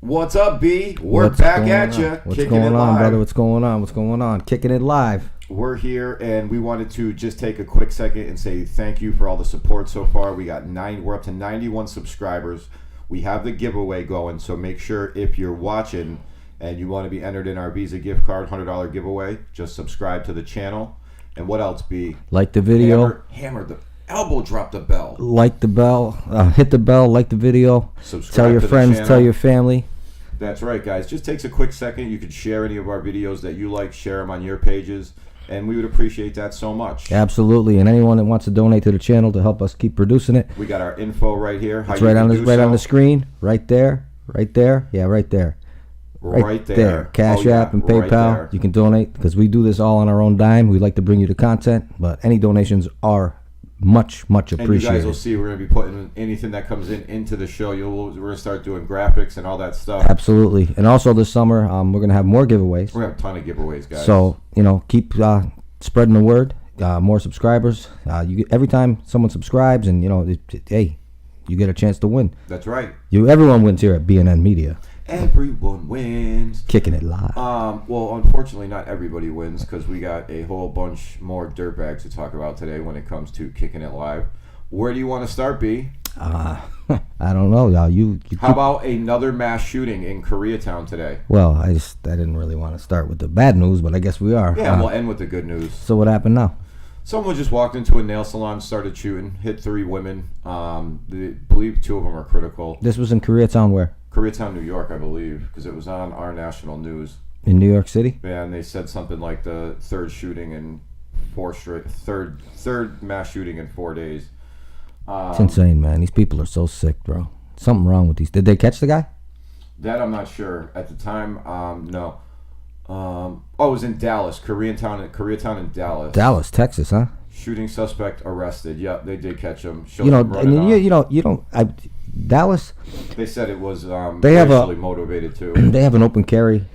What's up, B? We're back at you. What's going on, brother? What's going on? Kicking it live. We're here, and we wanted to just take a quick second and say thank you for all the support so far. We're up to 91 subscribers. We have the giveaway going, so make sure if you're watching and you want to be entered in our Visa gift card $100 giveaway, just subscribe to the channel. And what else, B? Like the video. Hammer the elbow, drop the bell. Like the bell. Hit the bell. Like the video. Subscribe. Tell your friends. Tell your family. That's right, guys. Just takes a quick second. You could share any of our videos that you like. Share them on your pages, and we would appreciate that so much. Absolutely. And anyone that wants to donate to the channel to help us keep producing it, we got our info right here. It's right on the screen. Right there. Yeah, right there. Right there. Cash App and PayPal. Right, you can donate because we do this all on our own dime. We like to bring you the content, but any donations are much appreciated. And you guys will see we're going to be putting anything that comes into the show. We're going to start doing graphics and all that stuff. Absolutely. And also this summer, we're going to have more giveaways. We're going to have a ton of giveaways, guys. So, keep spreading the word. More subscribers. Every time someone subscribes and, hey, you get a chance to win. That's right. Everyone wins here at BNN Media. Everyone wins. Kicking it live. Well, unfortunately, not everybody wins because we got a whole bunch more dirtbags to talk about today when it comes to kicking it live. Where do you want to start, B? I don't know, y'all. How about another mass shooting in Koreatown today? Well, I didn't really want to start with the bad news, but I guess we are. Yeah, we'll end with the good news. So what happened now? Someone just walked into a nail salon, started shooting, hit 3 women. I believe 2 of them are critical. This was in Koreatown, where? Koreatown, New York, I believe, because it was on our national news. In New York City? Yeah, and they said something like the third mass shooting in 4 days. It's insane, man. These people are so sick, bro. Something wrong with these. Did they catch the guy? That I'm not sure. At the time, no. It was in Dallas, Koreatown in Dallas. Dallas, Texas, huh? Shooting suspect arrested. Yep, they did catch him. Dallas. They said it was racially motivated too. They have an open carry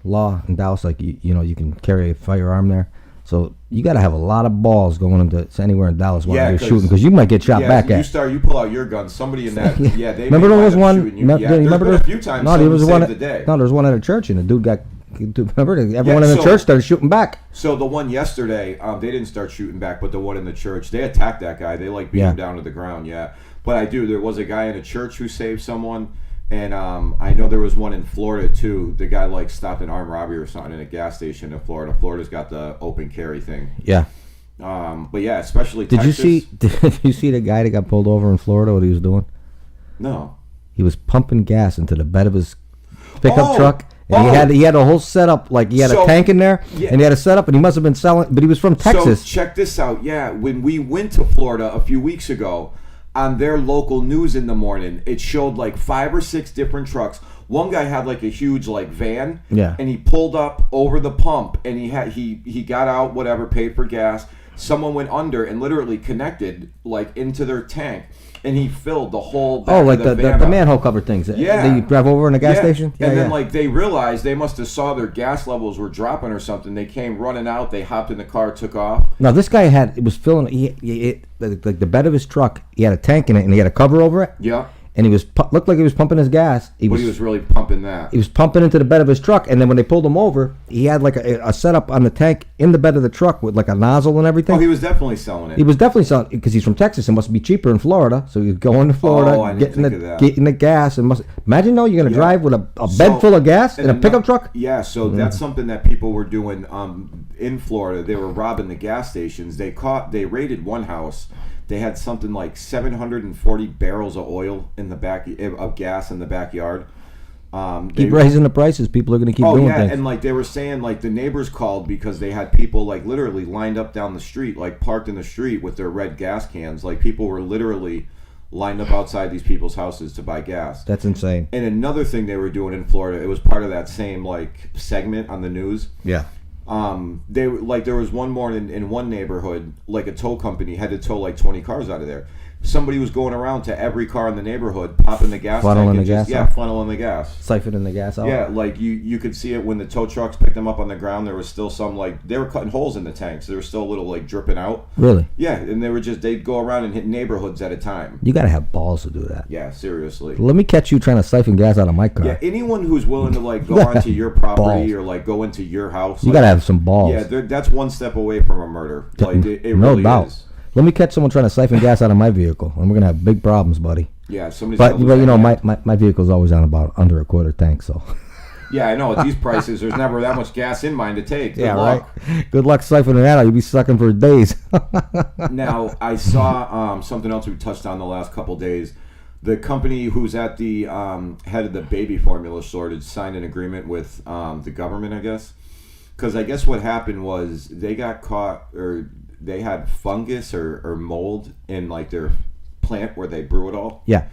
law in Dallas, like you can carry a firearm there. So you got to have a lot of balls going into anywhere in Dallas while you're shooting, because you might get shot back at. You pull out your gun. Somebody in that. Yeah, they remember there was one. Remember a few times. No, there was one. There was one at a church, and the dude got. Remember, everyone in the church started shooting back. So the one yesterday, they didn't start shooting back, but the one in the church, they attacked that guy. They beat him down to the ground. Yeah, but there was a guy in a church who saved someone, and I know there was one in Florida too. The guy stopped an armed robbery or something in a gas station in Florida. Florida's got the open carry thing. Yeah. But yeah, especially Did Texas. Did you see the guy that got pulled over in Florida? What he was doing? No. He was pumping gas into the bed of his pickup truck. And he had a whole setup, he had a tank in there, and he had a setup, and he must have been selling, but he was from Texas. So check this out, when we went to Florida a few weeks ago, on their local news in the morning, it showed 5 or 6 different trucks. One guy had a huge van, and he pulled up over the pump, and he got out, whatever, paid for gas. Someone went under and literally connected into their tank. And he filled the whole back of the van the manhole cover things. Yeah. They drive over in a gas station? Yeah, and then they realized they must have saw their gas levels were dropping or something. They came running out. They hopped in the car, took off. Now, this guy was filling, the bed of his truck, he had a tank in it, and he had a cover over it. Yeah. And he looked like he was pumping his gas. He was really pumping that. He was pumping into the bed of his truck, and then when they pulled him over, he had a setup on the tank in the bed of the truck with a nozzle and everything. Oh, he was definitely selling it. He was definitely selling it because he's from Texas. It must be cheaper in Florida, so he'd go into Florida, getting the gas, and imagine you're going to drive with a bed full of gas in a pickup truck. Yeah, so that's something that people were doing in Florida. They were robbing the gas stations. They raided one house. They had something 740 barrels of oil in the back of gas in the backyard. Keep raising the prices. People are going to keep doing things. And they were saying the neighbors called because they had people literally lined up down the street, parked in the street with their red gas cans. People were literally lined up outside these people's houses to buy gas. That's insane. And another thing they were doing in Florida, it was part of that same segment on the news. Yeah. There was one morning in one neighborhood, a tow company had to tow 20 cars out of there. somebody was going around to every car in the neighborhood, popping the gas tank. Funneling the gas Yeah, funneling the gas. Siphoning the gas out? Yeah, like you could see it when the tow trucks picked them up on the ground. There was still some, like, they were cutting holes in the tanks. There was still a little, like, dripping out. Really? Yeah, and they'd go around and hit neighborhoods at a time. You got to have balls to do that. Yeah, seriously. Let me catch you trying to siphon gas out of my car. Yeah, anyone who's willing to, like, go onto your property or, like, go into your house. You got to have some balls. Yeah, that's one step away from a murder. Like, it no really doubt. is. Let me catch someone trying to siphon gas out of my vehicle, and we're gonna have big problems, buddy. Yeah, somebody's. But you know, my vehicle's always on about under a quarter tank, so. Yeah, I know. At these prices, there's never that much gas in mine to take. Good luck. Right. Good luck siphoning that out. You'll be sucking for days. Now, I saw something else we touched on the last couple days. The company who's at the head of the baby formula store had signed an agreement with the government, I guess. Because I guess what happened was they got caught, or they had fungus or mold in, like, their plant where they brew it all. Yeah.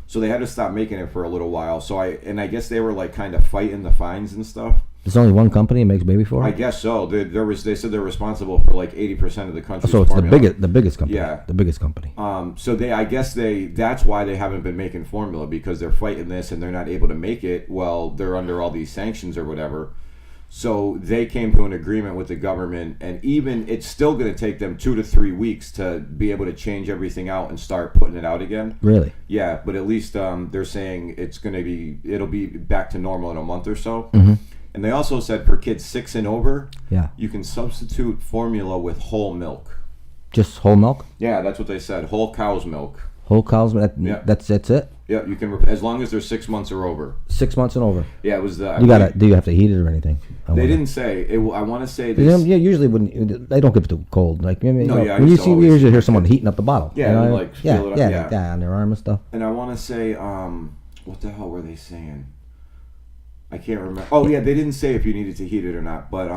So they had to stop making it for a little while. So I guess they were, like, kind of fighting the fines and stuff. There's only one company that makes baby formula? I guess so. They said they're responsible for, like, 80% of the country's So it's formula. the biggest company. Yeah. The biggest company. So that's why they haven't been making formula, because they're fighting this and they're not able to make it. Well, they're under all these sanctions or whatever. So they came to an agreement with the government, and even it's still going to take them 2 to 3 weeks to be able to change everything out and start putting it out again. Really? Yeah, but at least they're saying it'll be back to normal in a month or so. Mm-hmm. And they also said for kids 6 and over, yeah, you can substitute formula with whole milk. Just whole milk? Yeah, that's what they said. Whole cow's milk. Whole cow's milk? Yeah. That's it? Yeah, you can, as long as they're 6 months or over. 6 months and over. Yeah, it was the. Do you have to heat it or anything? They didn't say. I want to say this. Yeah, usually when they don't give it to cold. Like when you usually hear someone heating up the bottle. Yeah, you know? like feel it up, yeah, on their arm and stuff. And I want to say, what the hell were they saying? I can't remember. Oh yeah, they didn't say if you needed to heat it or not. But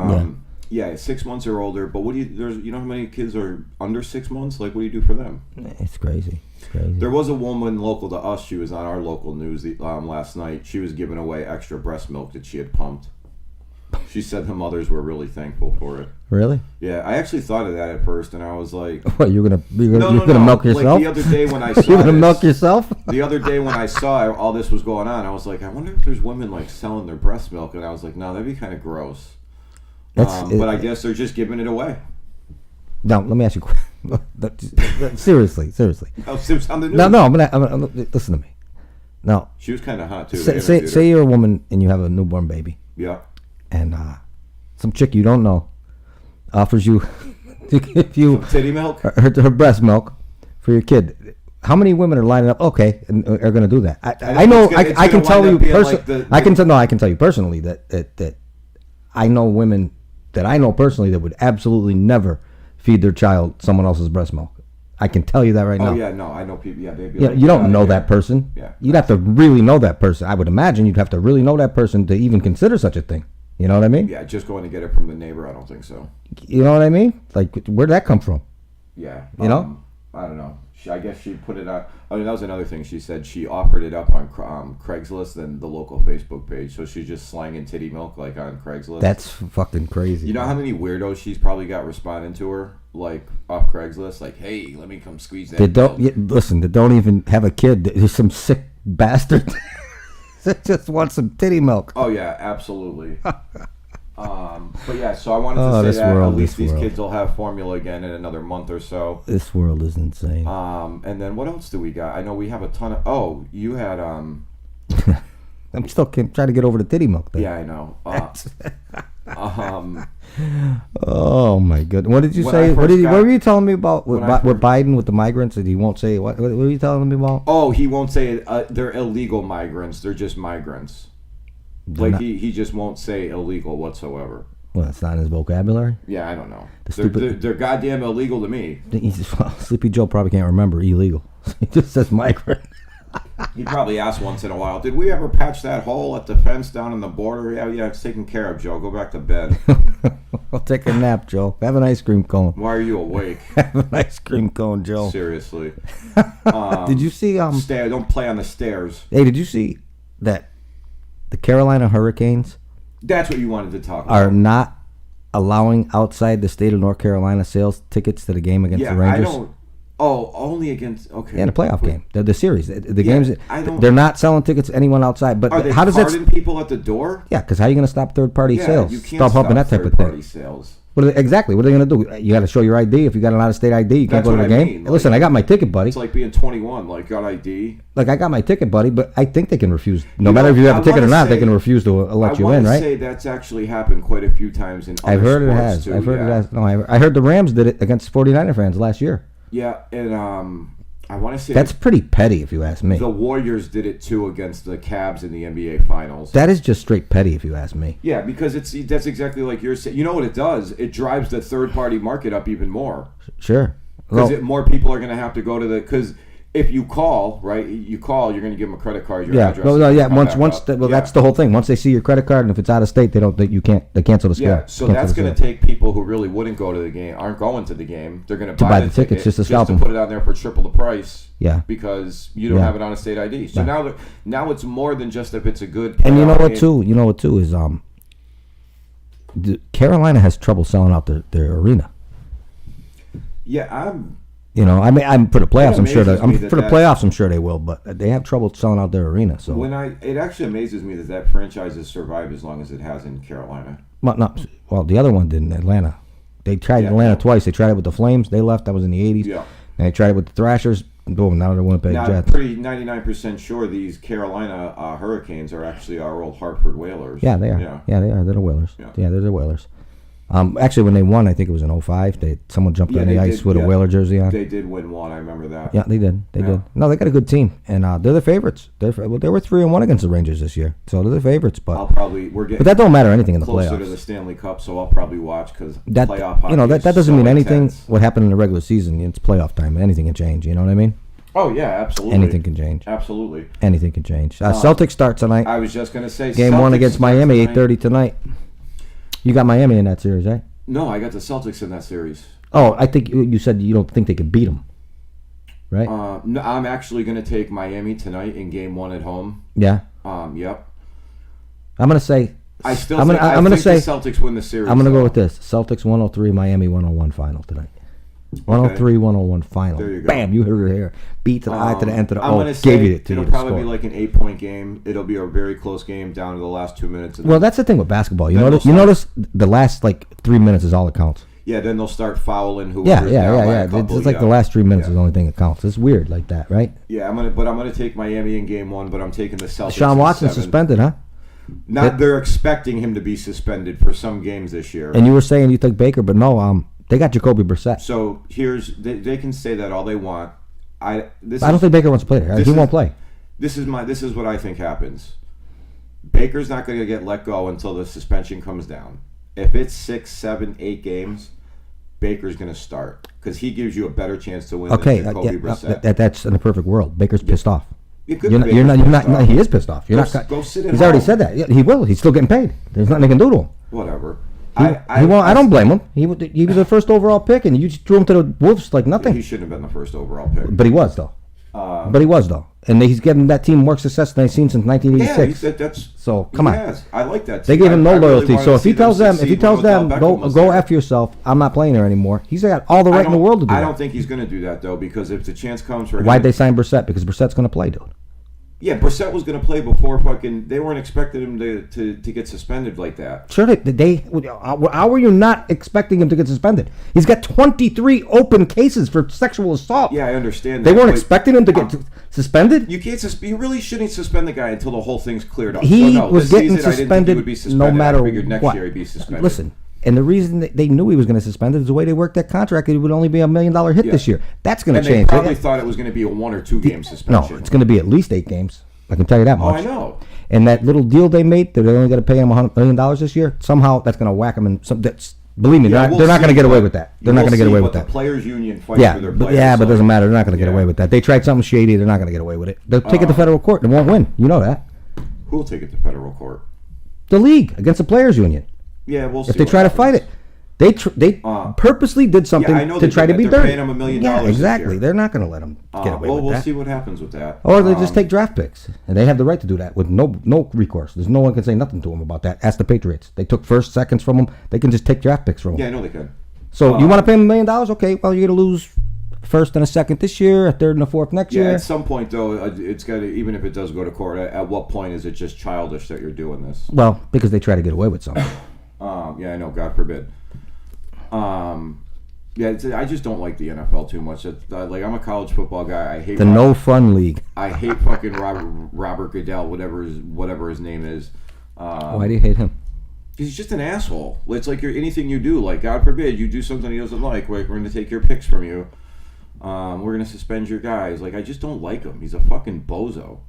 yeah, 6 months or older. But what do you know how many kids are under 6 months? Like, what do you do for them? It's crazy. There was a woman local to us. She was on our local news last night. She was giving away extra breast milk that she had pumped. She said the mothers were really thankful for it. Really? Yeah, I actually thought of that at first, and I was like, "What? You're gonna milk yourself?" Like the other day when I saw you're gonna milk yourself? The other day when I saw all this was going on, I was like, I wonder if there's women, like, selling their breast milk, and I was like, no, that'd be kind of gross. But I guess they're just giving it away. Now, let me ask you a question. Seriously. Oh, on the news. No, I'm gonna listen to me. Now, she was kind of hot too. Say you're a woman and you have a newborn baby. Yeah. And some chick you don't know offers you to give you titty milk, her breast milk for your kid. How many women are lining up? Okay, and are going to do that? I know. I can tell you personally. I can tell you personally that I know women that I know personally that would absolutely never feed their child someone else's breast milk. I can tell you that right now. Oh yeah, no, I know people. Yeah, they'd be. Yeah, like, you don't know that person. Yeah, you'd have to really know that person. I would imagine you'd have to really know that person to even consider such a thing. You know what I mean? Yeah, just going to get it from the neighbor, I don't think so. You know what I mean? Like, where'd that come from? Yeah. You know? I don't know. I guess she put it on. I mean, that was another thing. She said she offered it up on Craigslist and the local Facebook page. So she's just slanging titty milk, like, on Craigslist. That's fucking crazy. You know how many weirdos she's probably got responding to her, like, off Craigslist? Like, hey, let me come squeeze that milk. Listen, they don't even have a kid. There's some sick bastard that just wants some titty milk. Oh, yeah, absolutely. But yeah, so I wanted to say that at least these kids will have formula again in another month or so. This world is insane. And then what else do we got? I know we have a ton of. Oh, you had. I'm still trying to get over the titty milk thing. Yeah, I know. Oh my goodness! What did you say? What were you telling me about with Biden with the migrants? That he won't say what were you telling me about? Oh, he won't say they're illegal migrants. They're just migrants. Like he just won't say illegal whatsoever. Well, it's not in his vocabulary. Yeah, I don't know. They're goddamn illegal to me. Sleepy Joe probably can't remember illegal. He just says migrant. He probably asks once in a while, did we ever patch that hole at the fence down in the border? Yeah, it's taken care of, Joe. Go back to bed. I'll take a nap, Joe. Have an ice cream cone. Why are you awake? Have an ice cream cone, Joe. Seriously. Did you see... don't play on the stairs. Hey, did you see that the Carolina Hurricanes... That's what you wanted to talk about. ...are not allowing outside the state of North Carolina sales tickets to the game against the Rangers? Oh, only against okay. Yeah, in a playoff game, the series, the games. I don't. They're not selling tickets to anyone outside. But Are they how does that? people at the door? Yeah, because how are you going to stop third-party sales? You can't stop and that type of thing. Sales. Exactly. What are they going to do? You got to show your ID. If you got an out-of-state ID, you can't go to the game. Listen, I got my ticket, buddy. It's like being 21. Like, got ID. Like, I got my ticket, buddy, but I think they can refuse. No matter if you have a ticket or not, they can refuse to let you in, right? I say that's actually happened quite a few times in other I've heard it sports, has. too. I've heard it has. No, I heard the Rams did it against 49er fans last year. Yeah, and I want to say that's pretty petty, if you ask me. The Warriors did it too against the Cavs in the NBA Finals. That is just straight petty, if you ask me. Yeah, because that's exactly like you're saying. You know what it does? It drives the third-party market up even more. Sure. Because more people are going to have to go to because if you call, right, you're going to give them a credit card, your address. That's the whole thing. Once they see your credit card, and if it's out of state, they cancel the scale. Yeah, so that's going to take people who really wouldn't go to the game, aren't going to the game. They're going to buy the tickets just to scalp them. Put it out there for triple the price. Yeah. Because you don't have it on a state ID. So now it's more than just if it's a good. And you know what too is Carolina has trouble selling out their arena. Yeah, I'm for the playoffs. I'm sure I'm sure they will, but they have trouble selling out their arena. So it actually amazes me that franchise has survived as long as it has in Carolina. Well, the other one did in Atlanta. They tried Atlanta twice. They tried it with the Flames. They left. That was in the '80s. Yeah. And they tried it with the Thrashers. Boom! Now they're Winnipeg Jets. I'm pretty 99% sure these Carolina Hurricanes are actually our old Hartford Whalers. Yeah, they are. Yeah, they are. They're the Whalers. Yeah, they're the Whalers. Actually, when they won, I think it was in 2005. Someone jumped on the ice with a Whaler jersey on. They did win one. I remember that. Yeah, they did. They did. No, they got a good team, and they're the favorites. They were 3-1 against the Rangers this year, so they're the favorites. But but that don't matter anything in the playoffs. Closer to the Stanley Cup, so I'll probably watch because playoff hockey. That doesn't mean anything. What happened in the regular season? It's playoff time. Anything can change. You know what I mean? Oh yeah, absolutely. Anything can change. Absolutely. Anything can change. Celtics start tonight. I was just gonna say Game 1 against Miami, 8:30 tonight. You got Miami in that series, right? No, I got the Celtics in that series. Oh, I think you said you don't think they could beat them, right? No, I'm actually going to take Miami tonight in Game 1 at home. Yeah. Yep. I'm going to say. I think the Celtics win the series. I'm going to go with this: Celtics 103, Miami 101 final tonight. 103-101 final. There you go. Bam! You heard it here. Beat to the eye to the end to the. I'm going to say it'll probably be like an 8-point game. It'll be a very close game down to the last 2 minutes. Well, that's the thing with basketball. You notice the last 3 minutes is all that counts. Yeah, then they'll start fouling whoever's down by a couple. It's like the last 3 minutes is the only thing that counts. It's weird like that, right? Yeah, I'm gonna take Miami in Game 1, but I'm taking the Celtics. Sean Watson suspended, huh? They're expecting him to be suspended for some games this year. And you were saying you took Baker, but no, they got Jacoby Brissett. So they can say that all they want. I don't think Baker wants to play there. He won't play. This is what I think happens. Baker's not going to get let go until the suspension comes down. If it's 6, 7, 8 games, Baker's going to start because he gives you a better chance to win than Jacoby Brissett. That's in a perfect world. Baker's pissed off. He is pissed off. Go sit He's already said that. Yeah, he will. He's still getting paid. There's nothing they can do to him. Whatever. I don't blame him. He was the first overall pick, and you just threw him to the Wolves like nothing. He shouldn't have been the first overall pick. But he was, though. And he's given that team more success than they've seen since 1986. Yeah, so come on. Has. I like that. They gave him no loyalty. So if he tells them, go F yourself, I'm not playing there anymore. He's got all the right in the world to do that. I don't think he's going to do that though, because if the chance comes for him, why'd they sign Brissett? Because Brissett's going to play, dude. Yeah, Brissett was going to play before they weren't expecting him to get suspended like that. Sure, how were you not expecting him to get suspended? He's got 23 open cases for sexual assault. Yeah, I understand that. They weren't expecting him to get suspended? You really shouldn't suspend the guy until the whole thing's cleared up. He was getting suspended no matter next year he'd be suspended. Listen. And the reason that they knew he was going to suspend it is the way they worked that contract. It would only be $1 million hit this year. That's going to change. They probably thought it was going to be a 1 or 2 game suspension. No, it's going to be at least 8 games. I can tell you that much. Oh, I know. And that little deal they made, that they're only going to pay him $100 million this year. Somehow that's going to whack them. Believe me, they're not going to get away with that. They're not going to get away with that. The players' union fights for their players. But it doesn't matter. They're not going to get away with that. They tried something shady. They're not going to get away with it. They'll take it to federal court. They won't win. You know that. Who will take it to federal court? The league against the players' union. Yeah, we'll see. If they try to fight it. They purposely did something to try to be they're paying him $1 million. Yeah, exactly. They're not going to let him get away with that. We'll see what happens with that. Or they just take draft picks, and they have the right to do that with no recourse. There's no one can say nothing to them about that. Ask the Patriots. They took first, seconds from them. They can just take draft picks from them. Yeah, I know they can. So you want to pay him $1 million? Okay, well you're going to lose first and a second this year, a third and a fourth next year. At some point, though, it's got to, even if it does go to court, at what point is it just childish that you're doing this? Well, because they try to get away with something. Yeah, I know, God forbid. I just don't like the NFL too much. Like, I'm a college football guy. I hate the no fun league. I hate fucking Robert Goodell, whatever his name is. Why do you hate him? He's just an asshole. It's like anything you do. Like, God forbid you do something he doesn't like. We're going to take your picks from you. We're going to suspend your guys. Like, I just don't like him. He's a fucking bozo.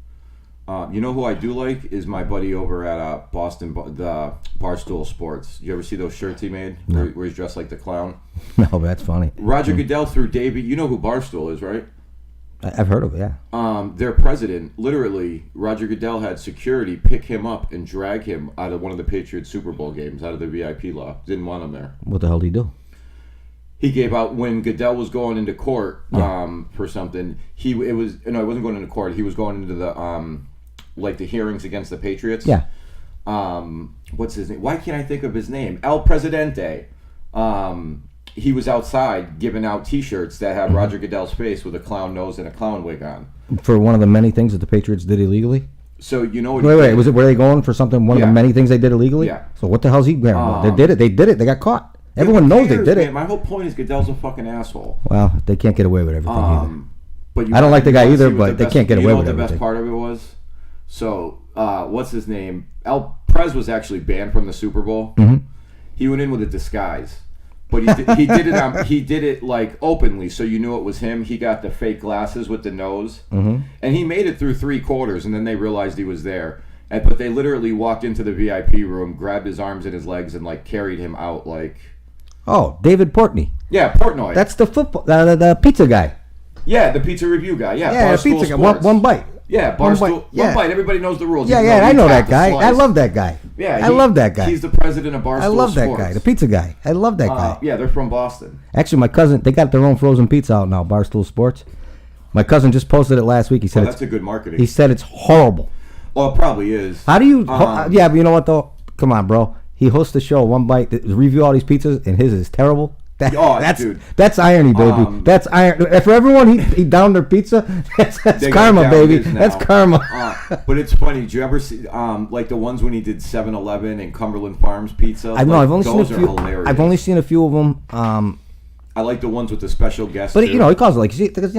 You know who I do like is my buddy over at Boston, the Barstool Sports. You ever see those shirts he made where he's dressed like the clown? No, that's funny. Roger Goodell through Davey. You know who Barstool is, right? I've heard of it, yeah. Their president, literally, Roger Goodell had security pick him up and drag him out of one of the Patriots Super Bowl games, out of the VIP lot. Didn't want him there. What the hell did he do? He gave out when Goodell was going into court for something. It wasn't going into court. He was going into the hearings against the Patriots. Yeah. What's his name? Why can't I think of his name? El Presidente. He was outside giving out T-shirts that have Roger Goodell's face with a clown nose and a clown wig on. For one of the many things that the Patriots did illegally? So you know what? Wait. Were they going for something? One of the many things they did illegally? Yeah. So what the hell's he grabbing? They did it. They got caught. Everyone knows they did it. My whole point is Goodell's a fucking asshole. Well, they can't get away with everything either. But I don't like the guy either, but they can't get away with everything. You know what the best part of it was? So, what's his name? El Prez was actually banned from the Super Bowl. Mm-hmm. He went in with a disguise. But he did it like openly, so you knew it was him. He got the fake glasses with the nose, and he made it through 3 quarters, and then they realized he was there. But they literally walked into the VIP room, grabbed his arms and his legs, and like carried him out. Like, oh, David Portnoy. Yeah, Portnoy. That's the football, the pizza guy. Yeah, the pizza review guy. Yeah, the pizza guy. One bite. Yeah, Barstool. One bite. Everybody knows the rules. Yeah, I know that guy. I love that guy. Yeah, I love that guy. He's the president of Barstool I love that Sports. guy, the pizza guy. I love that guy. Yeah, they're from Boston. Actually, my cousin, they got their own frozen pizza out now, Barstool Sports. My cousin just posted it last week. He said that's a good marketing. He said it's horrible. Well, it probably is. How do you? Yeah, but you know what though? Come on, bro. He hosts the show One Bite, review all these pizzas, and his is terrible. That's irony, baby. That's irony. For everyone he downed their pizza, that's karma, baby. That's karma. But it's funny. Did you ever see like the ones when he did 7-Eleven and Cumberland Farms pizza? I know. Like, I've only seen a few. Hilarious. I've only seen a few of them. I like the ones with the special guests. But he calls it like because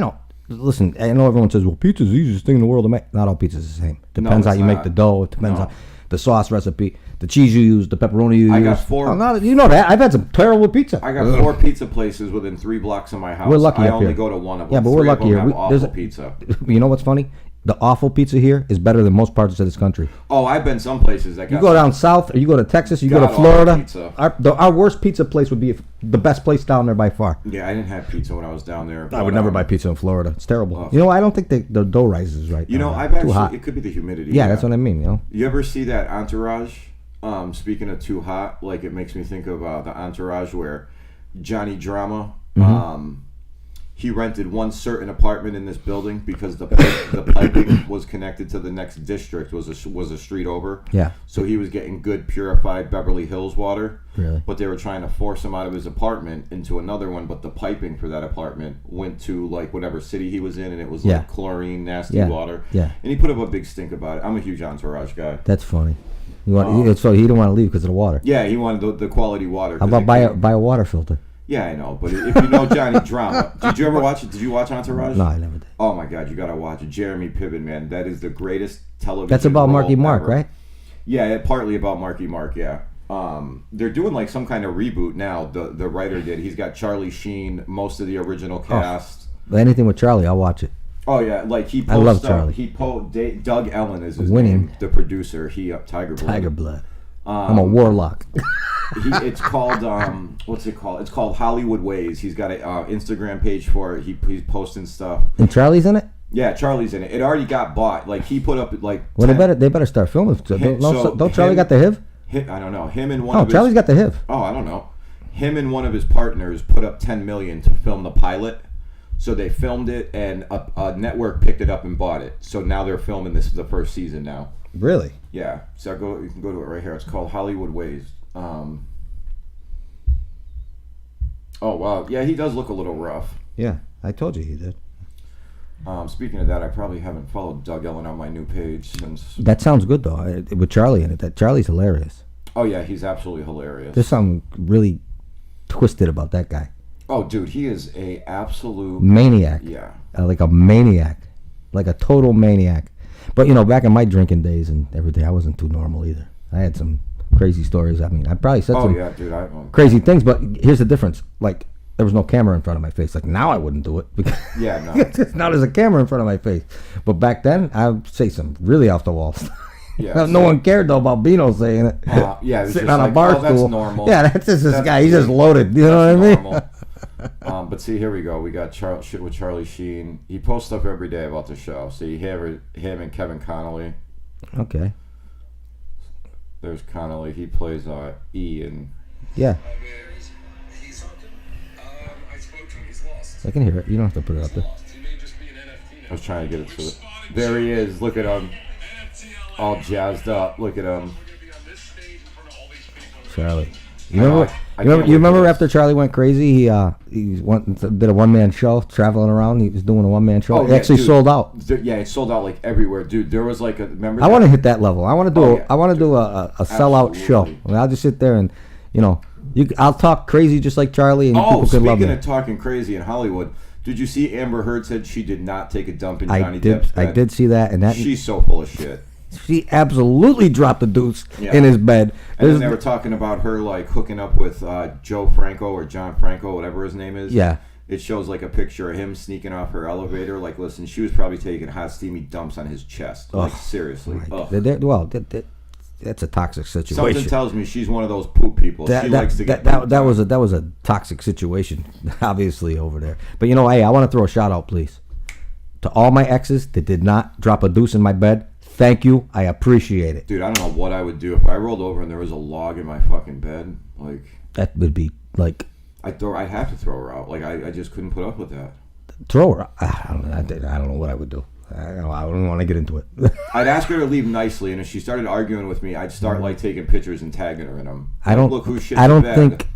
listen. I know everyone says, "Well, pizza's the easiest thing in the world to make." Not all pizza's the same. Depends how you make the dough. It depends on the sauce recipe, the cheese you use, the pepperoni you use. I got 4. You know that. I've had some terrible pizza. I got 4 pizza places within 3 blocks of my house. We're lucky I up only here. go to one of them. Yeah, but we're lucky here. There's awful pizza. You know what's funny? The awful pizza here is better than most parts of this country. Oh, I've been some places that got. You go down south, or you go to Texas, you go to Florida. Our worst pizza place would be the best place down there by far. Yeah, I didn't have pizza when I was down there. I would never buy pizza in Florida. It's terrible. I don't think the dough rises right. I've actually. Hot. It could be the humidity. Yeah, that's what I mean. You ever see that Entourage? Speaking of too hot, like it makes me think of the Entourage where Johnny Drama. He rented one certain apartment in this building because the piping was connected to the next district, was a street over. Yeah. So he was getting good purified Beverly Hills water. Really? But they were trying to force him out of his apartment into another one, but the piping for that apartment went to like whatever city he was in, and it was like chlorine, nasty water. Yeah. And he put up a big stink about it. I'm a huge Entourage guy. That's funny. So he didn't want to leave because of the water. Yeah, he wanted the quality water. How about buy a water filter? Yeah, I know, but if you know Johnny Drama, did you ever watch it? Did you watch Entourage? No, I never did. Oh my God, you gotta watch it. Jeremy Piven, man, that is the greatest television. That's about Marky Mark, ever. right? Yeah, partly about Marky Mark. Yeah, they're doing like some kind of reboot now. The writer did. He's got Charlie Sheen, most of the original cast. Anything with Charlie, I'll watch it. Oh yeah, like he. I love Charlie. Doug Ellen is his name, the producer. Tiger Blood. Tiger Blood. I'm a warlock. It's called what's it called? It's called Hollywood Ways. He's got an Instagram page for it. He's posting stuff. And Charlie's in it? Yeah, Charlie's in it. It already got bought. Like he put up like. Well, they better start filming. Don't Charlie got the HIV? I don't know. Him and one. Charlie's got the HIV. Oh, I don't know. Him and one of his partners put up $10 million to film the pilot. So they filmed it, and a network picked it up and bought it. So now they're filming the first season now. Really? Yeah. So you can go to it right here. It's called Hollywood Ways. Oh wow. Yeah, he does look a little rough. Yeah. I told you he did. Speaking of that, I probably haven't followed Doug Ellen on my new page since. That sounds good though, with Charlie in it. That Charlie's hilarious. Oh yeah, he's absolutely hilarious. There's something really twisted about that guy. Oh, dude, he is a absolute maniac. Yeah, like a maniac, like a total maniac. But back in my drinking days and everything, I wasn't too normal either. I had some crazy stories. I mean, I probably said crazy things. But here's the difference: like, there was no camera in front of my face. Like, now I wouldn't do it. Yeah, no. Now there's a camera in front of my face. But back then, I would say some really off the wall stuff. Yeah, no one cared though about Bino saying it. Yeah, it was sitting just on a bar stool. That's normal. Yeah, that's just this guy. He's just loaded. You know what I mean? But see, here we go. We got shit with Charlie Sheen. He posts stuff every day about the show. See, him and Kevin Connolly. Okay. There's Connolly. He plays E and. Yeah. I can hear it. You don't have to put it up there. I was trying to get it to it. There he is. Look at him. All jazzed up. Look at him. Charlie. You remember after Charlie went crazy, he did a one-man show traveling around. He was doing a one-man show. It actually sold out. Yeah, it sold out like everywhere, dude. There was like remember. I want to hit that level. I want to do a sellout show. I mean, I'll just sit there and I'll talk crazy just like Charlie, and people could love me. Speaking of talking crazy in Hollywood, did you see Amber Heard said she did not take a dump in Johnny Depp's bed? I did see that, and she's so full of shit. She absolutely dropped the deuce in his bed. And then they were talking about her like hooking up with Joe Franco or John Franco, whatever his name is. Yeah. It shows like a picture of him sneaking off her elevator. Like, listen, she was probably taking hot, steamy dumps on his chest. Like, seriously. That's a toxic situation. Something tells me she's one of those poop people. She likes to get that was a toxic situation, obviously, over there. But hey, I want to throw a shout out, please, to all my exes that did not drop a deuce in my bed. Thank you. I appreciate it. Dude, I don't know what I would do if I rolled over and there was a log in my fucking bed. Like, that would be like, I'd have to throw her out. Like, I just couldn't put up with that. Throw her out? I don't know what I would do. I don't want to get into it. I'd ask her to leave nicely, and if she started arguing with me, I'd start like taking pictures and tagging her in them. I don't think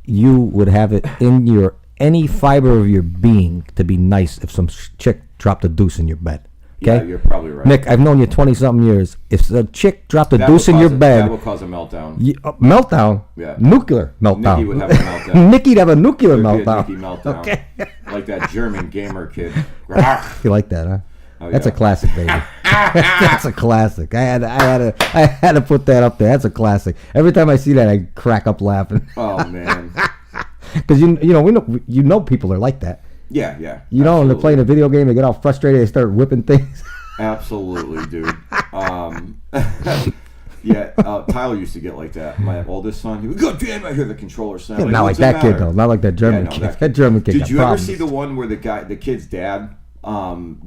you would have it in any fiber of your being to be nice if some chick dropped a deuce in your bed. Okay? Yeah, you're probably right. Nick, I've known you 20-something years. If a chick dropped a deuce in your bed... That would cause a meltdown. Meltdown? Yeah. Nuclear meltdown. Nicky would have a meltdown. Nicky'd have a nuclear meltdown. Nicky meltdown. Okay. Like that German gamer kid. You like that, huh? Oh, that's a classic, baby. That's a classic. I had to put that up there. That's a classic. Every time I see that, I crack up laughing. Oh, man. Because, we know people are like that. Yeah. When they're playing a video game, they get all frustrated, they start whipping things. Absolutely, dude. Tyler used to get like that. My oldest son, he would go, damn, I hear the controller sound. Yeah, not like that kid, though. Not like that German kid. That German kid. Did you ever see the one where the kid's dad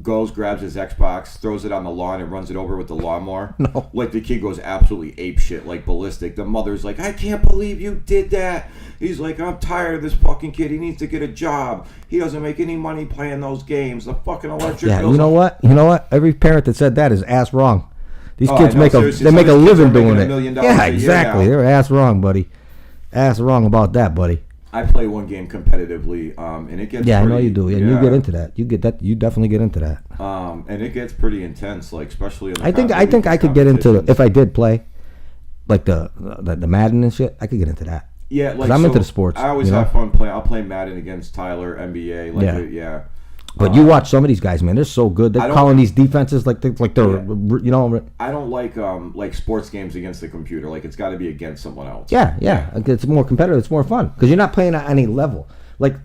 goes, grabs his Xbox, throws it on the lawn, and runs it over with the lawnmower? No. Like, the kid goes absolutely apeshit, like ballistic. The mother's like, I can't believe you did that. He's like, I'm tired of this fucking kid. He needs to get a job. He doesn't make any money playing those games. The fucking electric bills. You know what? Every parent that said that is ass wrong. These kids make a living doing it. Yeah, exactly. They're ass wrong, buddy. Ass wrong about that, buddy. I play one game competitively, and it gets I know you do. And you get into that. You definitely get into that. And it gets pretty intense, like especially in the I think I could get into it if I did play, like the Madden and shit. I could get into that. Yeah, like I'm into the sports. I always have fun playing. I'll play Madden against Tyler, NBA. But you watch some of these guys, man. They're so good. They're calling these defenses like they're I don't like sports games against the computer. Like, it's got to be against someone else. Yeah. It's more competitive. It's more fun because you're not playing at any level. Like,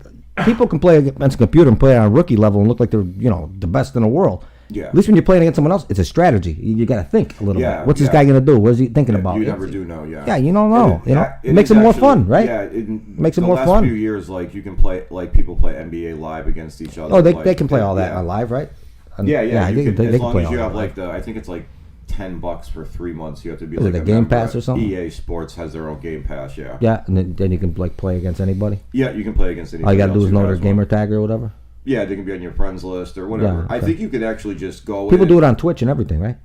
people can play against a computer and play on a rookie level and look like they're the best in the world. Yeah. At least when you're playing against someone else, it's a strategy. You got to think a little bit. What's this guy going to do? What is he thinking about? You never do know. Yeah. Yeah, you don't know. It makes it more fun, right? Yeah, it makes it more fun. The last few years, like, you can play, like, people play NBA Live against each other. Oh, they can play all that on live, right? Yeah. They as can long play as you have live. I think it's like $10 for 3 months. You have to be is like it a Game Pass or something? EA Sports has their own Game Pass. Yeah. Yeah, and then you can play against anybody. Yeah, you can play against anybody. All you got to do is know their gamer tag or whatever. Yeah, they can be on your friends list or whatever. Yeah, okay. I think you could actually just go. People do it on Twitch and everything, right?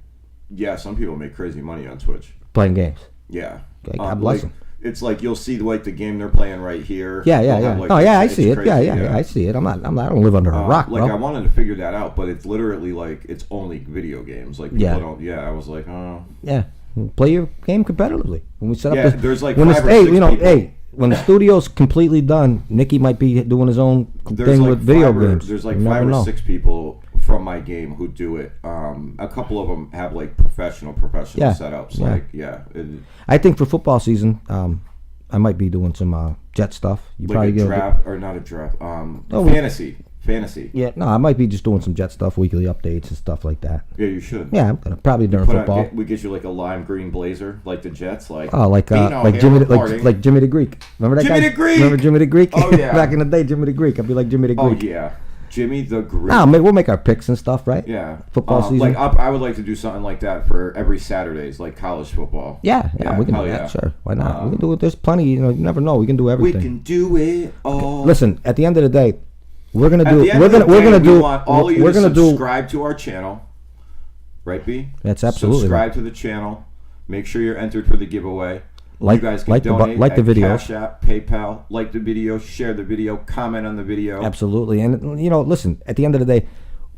Yeah, some people make crazy money on Twitch playing games. Yeah, God bless them. It's like you'll see like the game they're playing right here. Yeah. Like, I see it. Crazy, yeah, I see it. I don't live under a rock, like bro. I wanted to figure that out, but it's literally like it's only video games. Like people don't. Yeah, I was like, oh. Yeah, play your game competitively. When we set up, there's like 5 or 6 people. When the studio's completely done, Nicky might be doing his own thing with video games. There's like 5 or 6 people from my game who do it. A couple of them have like professional setups. I think for football season, I might be doing some jet stuff. You like probably a draft or not a draft. Fantasy. Yeah, no, I might be just doing some jet stuff, weekly updates and stuff like that. Yeah, you should. Yeah, I'm gonna probably during football. We get you like a lime green blazer, like the Jets, like Bino, like Jimmy the Greek. Remember that guy? Jimmy the Greek. Remember Jimmy the Greek? Oh yeah. Back in the day, Jimmy the Greek. I'd be like Jimmy the Greek. Oh yeah. Jimmy the Greek. No, we'll make our picks and stuff, right? Yeah. Football season. I would like to do something like that for every Saturdays, like college football. Yeah, we can do that. Sure, why not? We can do it. There's plenty. You never know. We can do everything. We can do it all. Listen, at the end of the day, we're gonna do. We're gonna subscribe to our channel, right, B? That's absolutely subscribe to the channel. Make sure you're entered for the giveaway. You guys can donate the video, Cash App, PayPal, like the video, share the video, comment on the video. Absolutely, and listen. At the end of the day,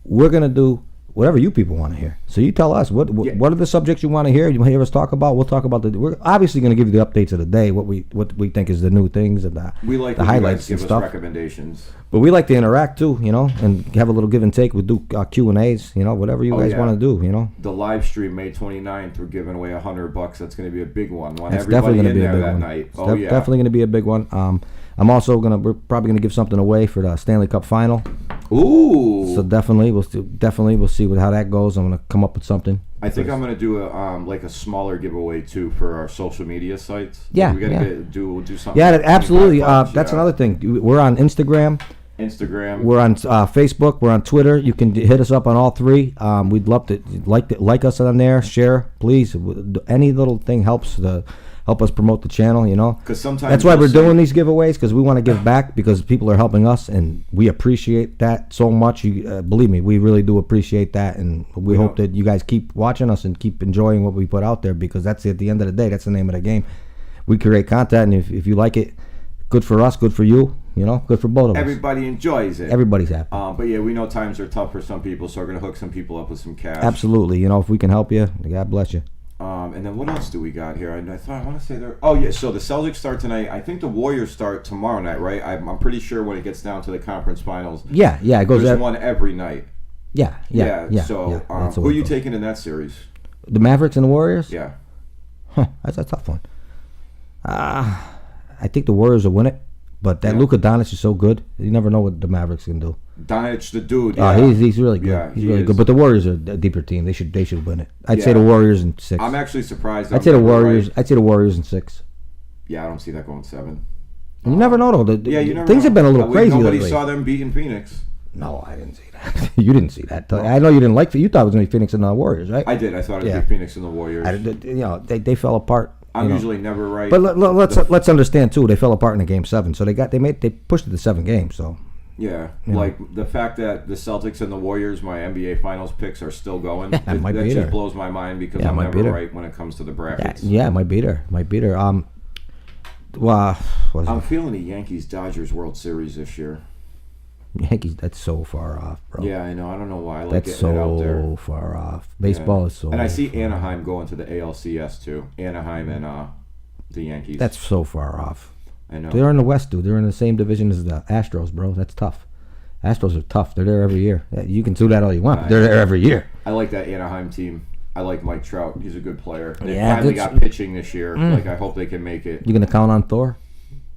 we're gonna do whatever you people want to hear. So you tell us what are the subjects you want to hear. You want to hear us talk about? We'll talk about we're obviously going to give you the updates of the day. What we think is the new things and the highlights and stuff. Recommendations. But we like to interact too, and have a little give and take. We do Q&As, whatever you guys want to do, The live stream May 29th, we're giving away $100. That's going to be a big one. That's definitely going to be a big one. Night. Definitely going to be a big one. We're probably going to give something away for the Stanley Cup final. Ooh! So definitely we'll see how that goes. I'm going to come up with something. I think I'm going to do a smaller giveaway too for our social media sites. Yeah, we got to do something. Yeah, absolutely. That's another thing. We're on Instagram. We're on Facebook. We're on Twitter. You can hit us up on all 3. We'd love to like us on there. Share, please. Any little thing helps help us promote the channel. Because sometimes that's why we're doing these giveaways, because we want to give back, because people are helping us and we appreciate that so much. Believe me, we really do appreciate that, and we hope that you guys keep watching us and keep enjoying what we put out there, because that's at the end of the day, that's the name of the game. We create content, and if you like it, good for us, good for you. Good for both of us. Everybody enjoys it. Everybody's happy. But yeah, we know times are tough for some people, so we're gonna hook some people up with some cash. Absolutely. If we can help you, God bless you. And then what else do we got here? I want to say there. Oh yeah, so the Celtics start tonight. I think the Warriors start tomorrow night, right? I'm pretty sure when it gets down to the conference finals. Yeah, it goes. There's one every night. Yeah. So who are you taking in that series? The Mavericks and the Warriors. Yeah. That's a tough one. I think the Warriors will win it. But that Luka Doncic is so good. You never know what the Mavericks can do. Doncic, the dude. He's really good. Yeah, he's really good. But the Warriors are a deeper team. They should win it. I'd say the Warriors in 6. I'm actually surprised. I'd say the Warriors. Right. I'd say the Warriors in 6. Yeah, I don't see that going 7. You never know though. You never things know. Have been a little crazy lately. Nobody saw them beating Phoenix. No, I didn't see that. You didn't see that. I know you didn't like. You thought it was going to be Phoenix and the Warriors, right? I did. I thought it would be Phoenix and the Warriors. They fell apart. I'm usually never right. But let's understand too. They fell apart in the game 7, so they pushed it to 7 games. So yeah, like the fact that the Celtics and the Warriors, my NBA Finals picks, are still going. That just blows my mind, because I'm never right when it comes to the brackets. Yeah, it might beat her. I'm feeling the Yankees-Dodgers World Series this year. Yankees, that's so far off, bro. Yeah, I know. I don't know why. I like that's getting it out there. So far off. Baseball is so. And I see Anaheim going to the ALCS too. Anaheim and the Yankees. That's so far off. I know. They're in the West, dude. They're in the same division as the Astros, bro. That's tough. Astros are tough. They're there every year. You can do that all you want. They're there every year. I like that Anaheim team. I like Mike Trout. He's a good player. They finally got pitching this year. I hope they can make it. You gonna count on Thor?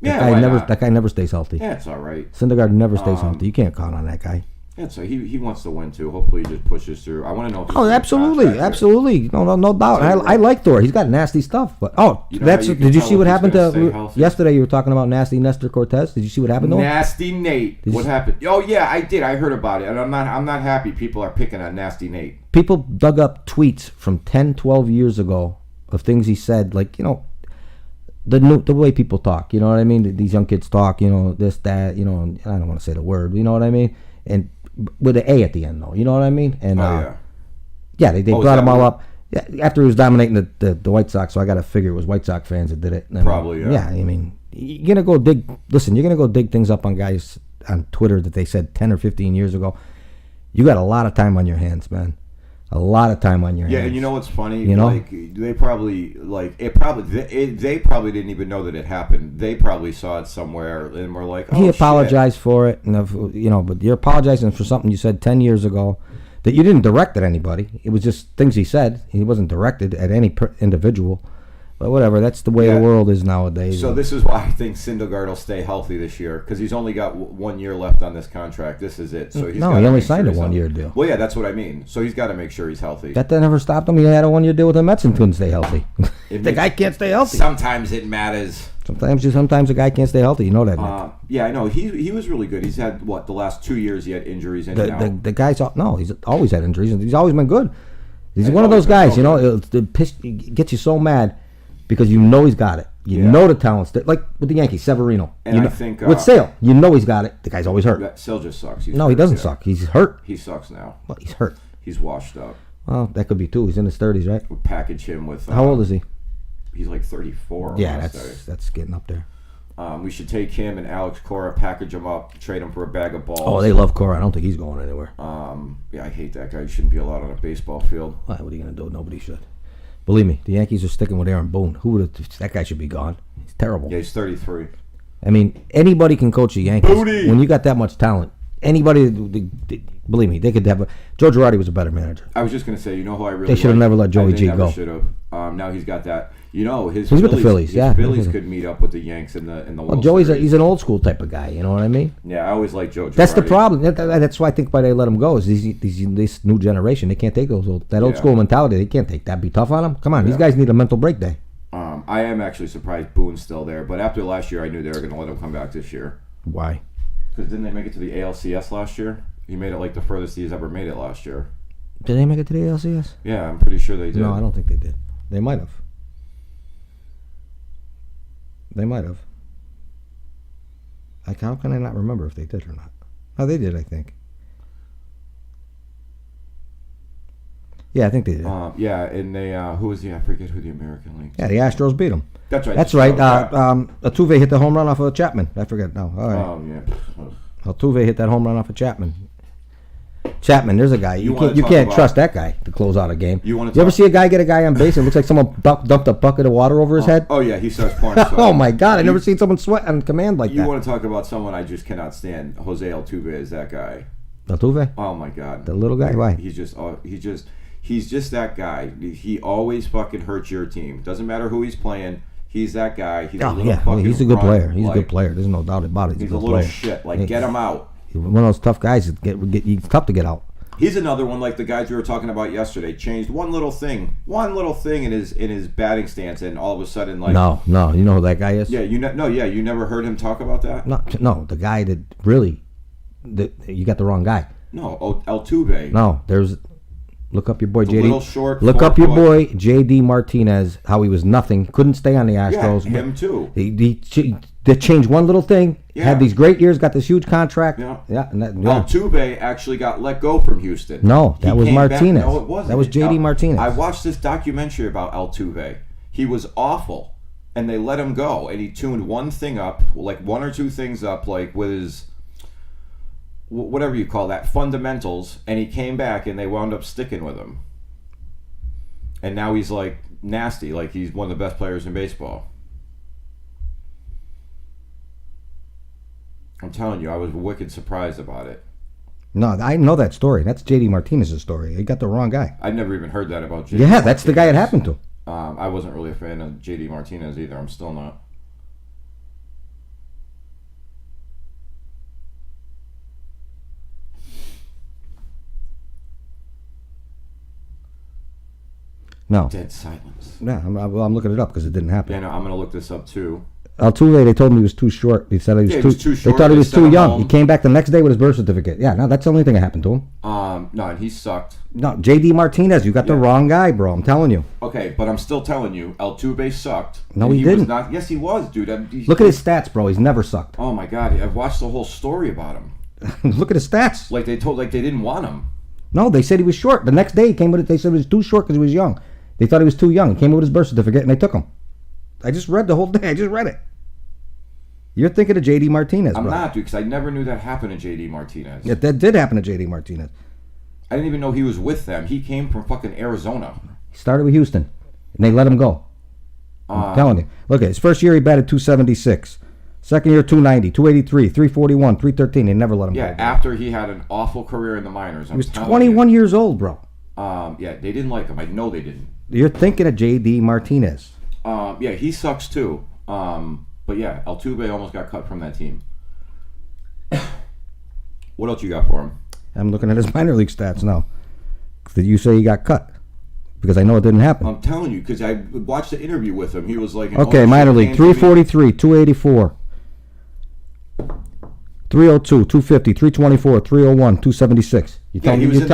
That guy never stays healthy. Yeah, it's all right. Syndergaard never stays healthy. You can't count on that guy. Yeah, so he wants to win too. Hopefully, he just pushes through. I want to know. If absolutely, no doubt. I like Thor. He's got nasty stuff. But did you see what happened to yesterday? You were talking about nasty Nestor Cortez. Did you see what happened to him? Nasty Nate. What happened? Oh yeah, I did. I heard about it, and I'm not happy. People are picking on Nasty Nate. People dug up tweets from 10, 12 years ago of things he said, like the way people talk, you know what I mean? These young kids talk, this, that, I don't want to say the word, you know what I mean? And with an A at the end, though, you know what I mean? And they brought them all up. Yeah, after he was dominating the White Sox, so I got to figure it was White Sox fans that did it. Probably, yeah. Yeah, I mean, you're going to go dig... Listen, you're going to go dig things up on guys on Twitter that they said 10 or 15 years ago. You got a lot of time on your hands, man. A lot of time on your hands. Yeah, and you know what's funny? You know? Like, they probably didn't even know that it happened. They probably saw it somewhere and were like, oh, he apologized for it, and but you're apologizing for something you said 10 years ago that you didn't direct at anybody. It was just things he said. He wasn't directed at any individual. But whatever, that's the way the world is nowadays. So this is why I think Syndergaard will stay healthy this year, because he's only got 1 year left on this contract. This is it. So he only signed a 1 year deal. Well, yeah, that's what I mean. So he's got to make sure he's healthy. That never stopped him. He had a 1 year deal with the Mets and couldn't stay healthy. The guy can't stay healthy. Sometimes it matters. Sometimes a guy can't stay healthy. You know that, Nick. Yeah, I know. He was really good. He's had, the last 2 years he had injuries in and out. The guy's... No, he's always had injuries, and he's always been good. He's one of those guys, you know, it gets you so mad because you know he's got it. You know the talent's like with the Yankees, Severino. And I think... with Sale, you know he's got it. The guy's always hurt. Sale just sucks. No, he doesn't suck. He's hurt. He sucks now. Well, he's hurt. He's washed up. Well, that could be too. He's in his 30s, right? We'll package him with... How old is he? He's like 34. Yeah, that's getting up there. We should take him and Alex Cora, package him up, trade him for a bag of balls. Oh, they love Cora. I don't think he's going anywhere. Yeah, I hate that guy. He shouldn't be allowed on a baseball field. What are you going to do? Nobody should. Believe me, the Yankees are sticking with Aaron Boone. That guy should be gone. He's terrible. Yeah, he's 33. I mean, anybody can coach the Yankees. Booty! When you got that much talent, anybody, believe me, they could have... Joe Girardi was a better manager. I was just going to say, you know who I really They should have never let Joey G go. Should have. Now he's got that... You know, he's with the Phillies. His Phillies could meet up with the Yanks in the Well, Joey's he's an old school type of guy. You know what I mean? Yeah, I always like Joe Girardi. That's the problem. That's why I think why they let him go is this new generation. They can't take that old school mentality. They can't take that. Be tough on them. Come on, these guys need a mental break day. I am actually surprised Boone's still there, but after last year, I knew they were going to let him come back this year. Why? Because didn't they make it to the ALCS last year? He made it like the furthest he's ever made it last year. Did they make it to the ALCS? Yeah, I'm pretty sure they did. No, I don't think they did. They might have. They might have. How can I not remember if they did or not? No, they did, I think. Yeah, I think they did. Yeah, and they, who was I forget who the American League. Yeah, the Astros beat them. That's right. That's right. Altuve hit the home run off of Chapman. I forget now. All right. Oh, yeah. Altuve hit that home run off of Chapman. There's a guy. You can't trust that guy to close out a game. You ever see a guy get a guy on base and it looks like someone dumped a bucket of water over his head? Oh, yeah, he starts pouring sweat. Oh, my God. I've never seen someone sweat on command like that. You want to talk about someone I just cannot stand. Jose Altuve is that guy. Altuve? Oh, my God. The little guy? Why? He's just that guy. He always fucking hurts your team. Doesn't matter who he's playing. He's that guy. He's he's a good player. He's a good player. There's no doubt about it. He's a little shit. Get him out. One of those tough guys. He's tough to get out. He's another one like the guys we were talking about yesterday. Changed one little thing in his batting stance, and all of a sudden, no, you know who that guy is? Yeah, you never heard him talk about that. No, the guy that really, you got the wrong guy. No, Altuve. No, look up your boy JD. Little short. Look up your boy JD Martinez. How he was nothing, couldn't stay on the Astros. Yeah, him too. They changed one little thing. Yeah. Had these great years. Got this huge contract. Yeah. Altuve actually got let go from Houston. No, that was Martinez. No, it wasn't. That was JD Martinez. I watched this documentary about Altuve. He was awful, and they let him go. And he tuned one thing up, like one or two things up, like with his whatever you call that, fundamentals, and he came back and they wound up sticking with him. And now he's like nasty, like he's one of the best players in baseball. I'm telling you, I was wicked surprised about it. No, I know that story. That's JD Martinez's story. He got the wrong guy. I'd never even heard that about JD Martinez. That's the guy it happened to. I wasn't really a fan of JD Martinez either. I'm still not. No. Dead silence. Yeah, I'm looking it up because it didn't happen. Yeah, no, I'm going to look this up too. Altuve, they told me he was too short. They said he was too short. They thought he was too young. Home. He came back the next day with his birth certificate. Yeah, no, that's the only thing that happened to him. No, and he sucked. No, JD Martinez, you got the wrong guy, bro. I'm telling you. Okay, but I'm still telling you, Altuve sucked. No, he didn't. Was not, yes, he was, dude. Look at his stats, bro. He's never sucked. Oh my God, I've watched the whole story about him. Look at his stats. Like they didn't want him. No, they said he was short. The next day he came with it. They said he was too short because he was young. They thought he was too young. He came in with his birth certificate, and they took him. I just read the whole thing. I just read it. You're thinking of J.D. Martinez, I'm not, dude, because I never knew that happened to J.D. Martinez. Yeah, that did happen to J.D. Martinez. I didn't even know he was with them. He came from fucking Arizona. He started with Houston, and they let him go. I'm telling you. Look at his first year, he batted .276. Second year, .290, .283, .341, .313. They never let him go. Yeah, after he had an awful career in the minors. He was 21 years old, bro. Yeah, they didn't like him. I know they didn't. You're thinking of J.D. Martinez. Yeah, he sucks too. But yeah, Altuve almost got cut from that team. What else you got for him? I'm looking at his minor league stats now. Did you say he got cut? Because I know it didn't happen. I'm telling you, because I watched the interview with him. He was like... Okay, minor league, 343, 284, 302, 250, 324, 301, 276. He was in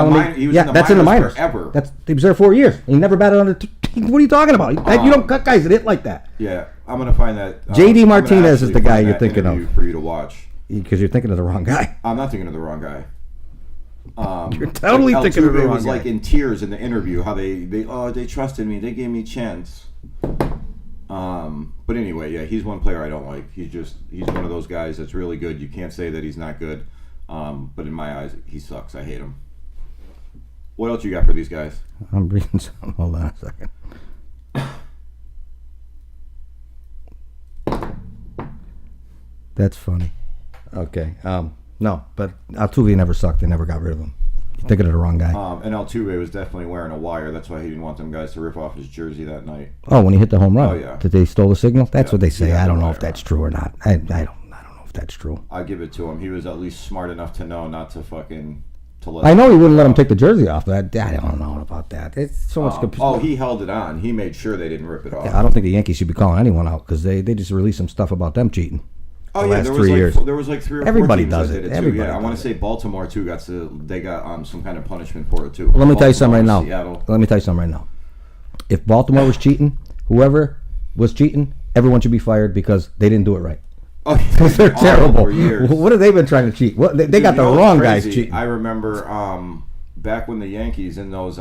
the minors forever. He was there 4 years. He never batted under... What are you talking about? You don't cut guys that hit like that. Yeah, I'm going to find that... J.D. Martinez is the guy you're thinking of. For you to watch. Because you're thinking of the wrong guy. I'm not thinking of the wrong guy. You're totally thinking of the wrong guy. Was like in tears in the interview how they trusted me, they gave me a chance. But anyway, yeah, he's one player I don't like. He's one of those guys that's really good. You can't say that he's not good. But in my eyes, he sucks. I hate him. What else you got for these guys? I'm reading some. Hold on a second. That's funny. Okay. No, but Altuve never sucked. They never got rid of him. You're thinking of the wrong guy. And Altuve was definitely wearing a wire. That's why he didn't want them guys to rip off his jersey that night. Oh, when he hit the home run? Oh, yeah. That they stole the signal? That's what they say. I don't know if that's true or not. I don't know if that's true. I give it to him. He was at least smart enough to know not to fucking... I know he wouldn't let him take the jersey off. I don't know about that. It's so much... he held it on. He made sure they didn't rip it off. Yeah, I don't think the Yankees should be calling anyone out because they just released some stuff about them cheating. Oh yeah, there was like 3 or 4 Everybody teams does that it. did it too. Everybody I want to say Baltimore too got some kind of punishment for it too. Well, let me tell you something right now. Seattle. Let me tell you something right now. If Baltimore was cheating, whoever was cheating, everyone should be fired because they didn't do it right. Oh, they're terrible. What have they been trying to cheat? What they got the wrong guys cheating. I remember back when the Yankees in those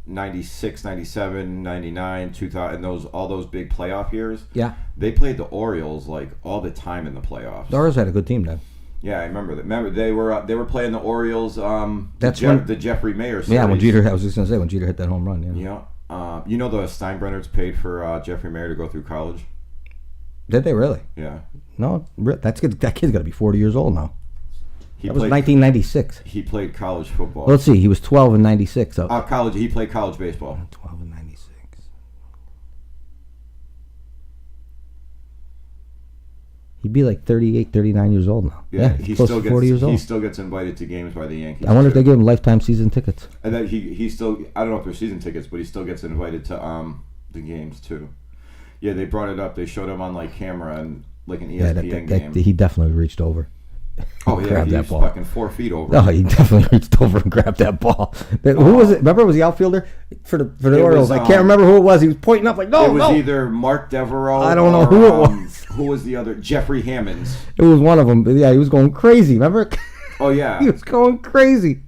96, 97, 99, 2000, all those big playoff years. Yeah. They played the Orioles like all the time in the playoffs. The Orioles had a good team then. Yeah, I remember that. Remember they were playing the Orioles. The Jeffrey Mayer series. Yeah, when Jeter. I was just gonna say when Jeter hit that home run. Yeah. Yeah. You know the Steinbrenners paid for Jeffrey Mayer to go through college. Did they really? Yeah. No, that kid's got to be 40 years old now. That was 1996. He played college football. Well, let's see. He was 12 in 96. So. College. He played college baseball. 12 in 96. He'd be like 38, 39 years old now. Yeah, he still gets 40 years old. He still gets invited to games by the Yankees. I wonder if they give him lifetime season tickets. And that he still, I don't know if they're season tickets, but he still gets invited to the games too. Yeah, they brought it up. They showed him on like camera and like an ESPN game. He definitely reached over. Oh yeah, he was fucking 4 feet over. No, he definitely reached over and grabbed that ball. Who was it? Remember, it was the outfielder for the Orioles. I can't remember who it was. He was pointing up like, no, it was either Mark Devereaux. I don't know who it was. Who was the other? Jeffrey Hammonds. It was one of them. But yeah, he was going crazy. Remember? Oh yeah, he was going crazy.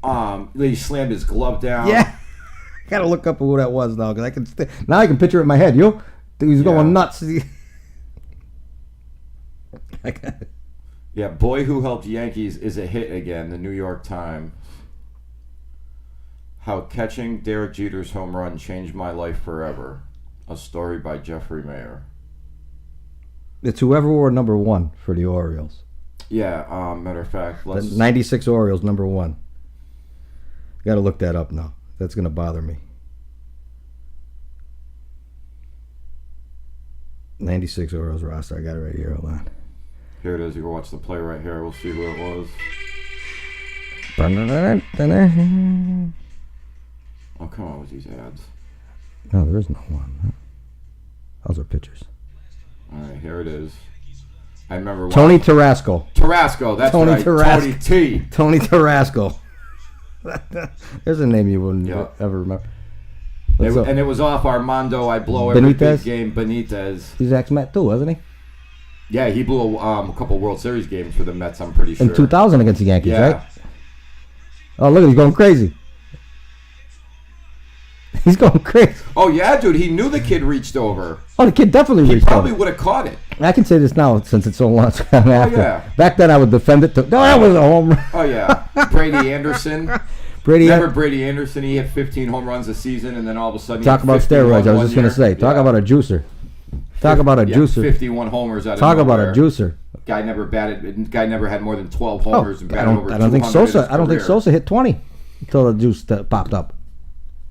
He slammed his glove down. Yeah, gotta look up who that was now because now I can picture it in my head. He was going nuts. Yeah, boy who helped Yankees is a hit again, the New York Times. How catching Derek Jeter's home run changed my life forever. A story by Jeffrey Mayer. It's whoever wore number 1 for the Orioles. Yeah, matter of fact. The 96 Orioles, number 1. Got to look that up now. That's going to bother me. 96 Orioles roster. I got it right here. Hold on. Here it is. You can watch the play right here. We'll see who it was. Oh, come on with these ads. No, there is no one. Those are pictures. All right, here it is. I remember Tony Tarasco. Tarasco, that's Tony right. Tarasco. Tony T. Tony Tarasco. There's a name you wouldn't ever remember. And it was off Armando I blow every big game Benitez. He's ex-Met too, wasn't he? Yeah, he blew a couple World Series games for the Mets, I'm pretty sure. In 2000 against the Yankees, right? Oh, look, he's going crazy. He's going crazy. Oh, yeah, dude. He knew the kid reached over. Oh, the kid definitely reached over. He probably would have caught it. I can say this now since it's so long after. Yeah. Back then, I would defend it. No, that was a home run. Oh, yeah. Brady Anderson. Remember Brady Anderson? He had 15 home runs a season, and then all of a sudden... Talk about steroids. I was just going to say. Talk about a juicer. Talk about a juicer. 51 homers out of nowhere. Talk about a juicer. Guy never had more than 12 homers and batted over 200 I don't think Sosa. I don't think Sosa hit 20 until the juice popped up.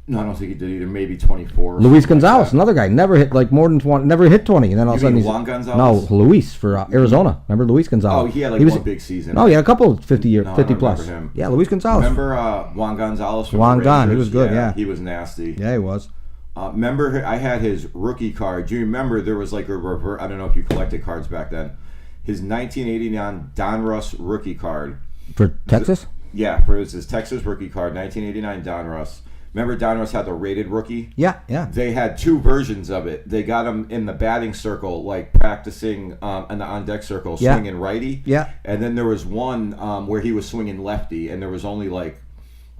No, I don't think he did either. Maybe 24. Luis Gonzalez, another guy, never hit like more than 20. Never hit 20, and then all of a sudden Juan Gonzalez? No, Luis for Arizona. Remember Luis Gonzalez? Oh, he had one big season. No, he had a couple of 50 plus. Him. Yeah, Luis Gonzalez. Remember Juan Gonzalez? Juan Gon, he was good. Yeah, he was nasty. Yeah, he was. Remember, I had his rookie card. Do you remember there was like a I don't know if you collected cards back then. His 1989 Donruss rookie card for Texas. Yeah, it was his Texas rookie card, 1989 Donruss. Remember Donruss had the rated rookie? Yeah, yeah. They had two versions of it. They got him in the batting circle, like practicing in the on-deck circle, swinging righty. Yeah. And then there was one where he was swinging lefty, and there was only like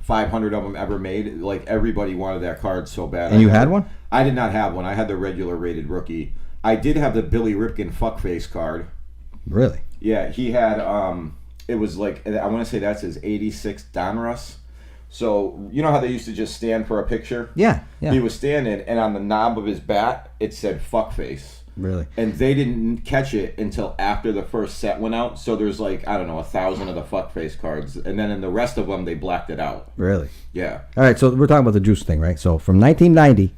500 of them ever made. Like everybody wanted that card so bad. And you had one? I did not have one. I had the regular rated rookie. I did have the Billy Ripken fuckface card. Really? Yeah, he had. It was like I want to say that's his '86 Donruss. So you know how they used to just stand for a picture? Yeah, yeah. He was standing, and on the knob of his bat, it said "fuckface." Really? And they didn't catch it until after the first set went out. So there's like 1,000 of the fuckface cards, and then in the rest of them they blacked it out. Really? Yeah. All right. So we're talking about the juice thing, right? So from 1990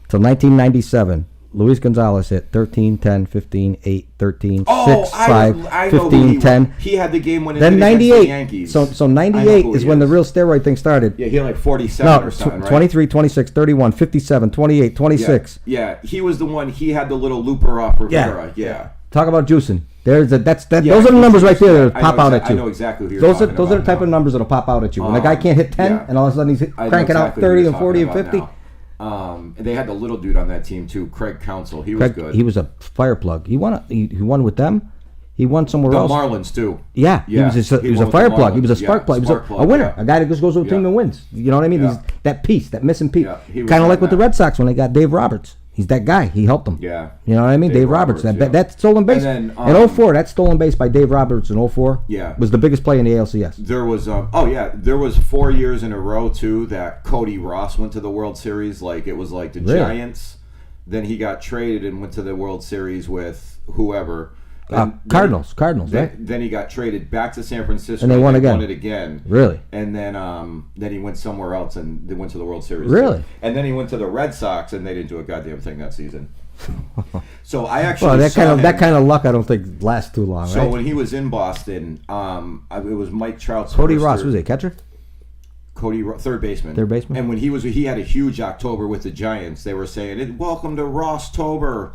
till 1997. Luis Gonzalez hit 13, 10, 15, 8, 13, 6, 5, 15, 10. He had the game winning then 98. The Yankees. So 98 is when the real steroid thing started. Yeah, he had like 47 or something, right? 23, 26, 31, 57, 28, 26. Yeah, he was the one. He had the little looper off Rivera. Yeah. Talk about juicing. Those are the numbers right there that pop out at you. I know exactly who you're talking about. Those are the type of numbers that'll pop out at you. When a guy can't hit 10 and all of a sudden he's cranking out 30 and 40 and 50. They had the little dude on that team too, Craig Counsell. He was good. He was a fire plug. He won with them. He won somewhere else. The Marlins too. Yeah. He was a fire plug. He was a spark plug. He was a winner. A guy that just goes to a team and wins. You know what I mean? He's that piece, that missing piece. Kind of like with the Red Sox when they got Dave Roberts. He's that guy. He helped them. Yeah. You know what I mean? Dave Roberts. That stolen base. And then, in 04, that stolen base by Dave Roberts in 04 was the biggest play in the ALCS. There was, there was 4 years in a row, too, that Cody Ross went to the World Series. Like, it was like the Giants. Then he got traded and went to the World Series with whoever. Cardinals, right? Then he got traded back to San Francisco. And they won again. Won it again. Really? And then he went somewhere else and they went to the World Series. Really? And then he went to the Red Sox and they didn't do a goddamn thing that season. So I actually that kind of luck I don't think lasts too long. So right? when he was in Boston, it was Mike Trout's Cody Ross was a catcher. Third baseman. And when he had a huge October with the Giants. They were saying, "Welcome to Ross-tober."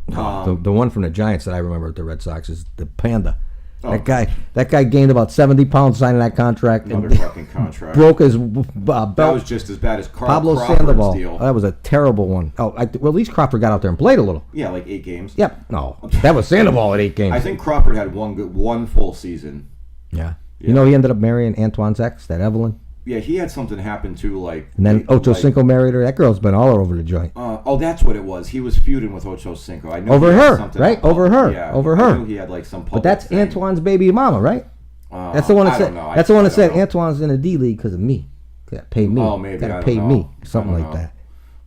The one from the Giants that I remember at the Red Sox is the Panda. That guy gained about 70 pounds signing that contract. Another fucking contract. Broke his belt. That was just as bad as Pablo Crawford's Sandoval. deal. That was a terrible one. Well, at least Crawford got out there and played a little. Yeah, like 8 games. Yep. No, that was Sandoval at 8 games. I think Crawford had one full season. Yeah. You know he ended up marrying Antoine's ex, that Evelyn. Yeah, he had something happen too, like... And then Ocho Cinco married her. That girl's been all over the joint. That's what it was. He was feuding with Ocho Cinco. I know over her, right? Over her. Yeah, over her. I knew he had like some But that's thing. Antoine's baby mama, right? That's the one that said. That's the one that said Antoine's in the D League because of me. Gotta pay me. Oh, maybe. Gotta pay me. Something like that.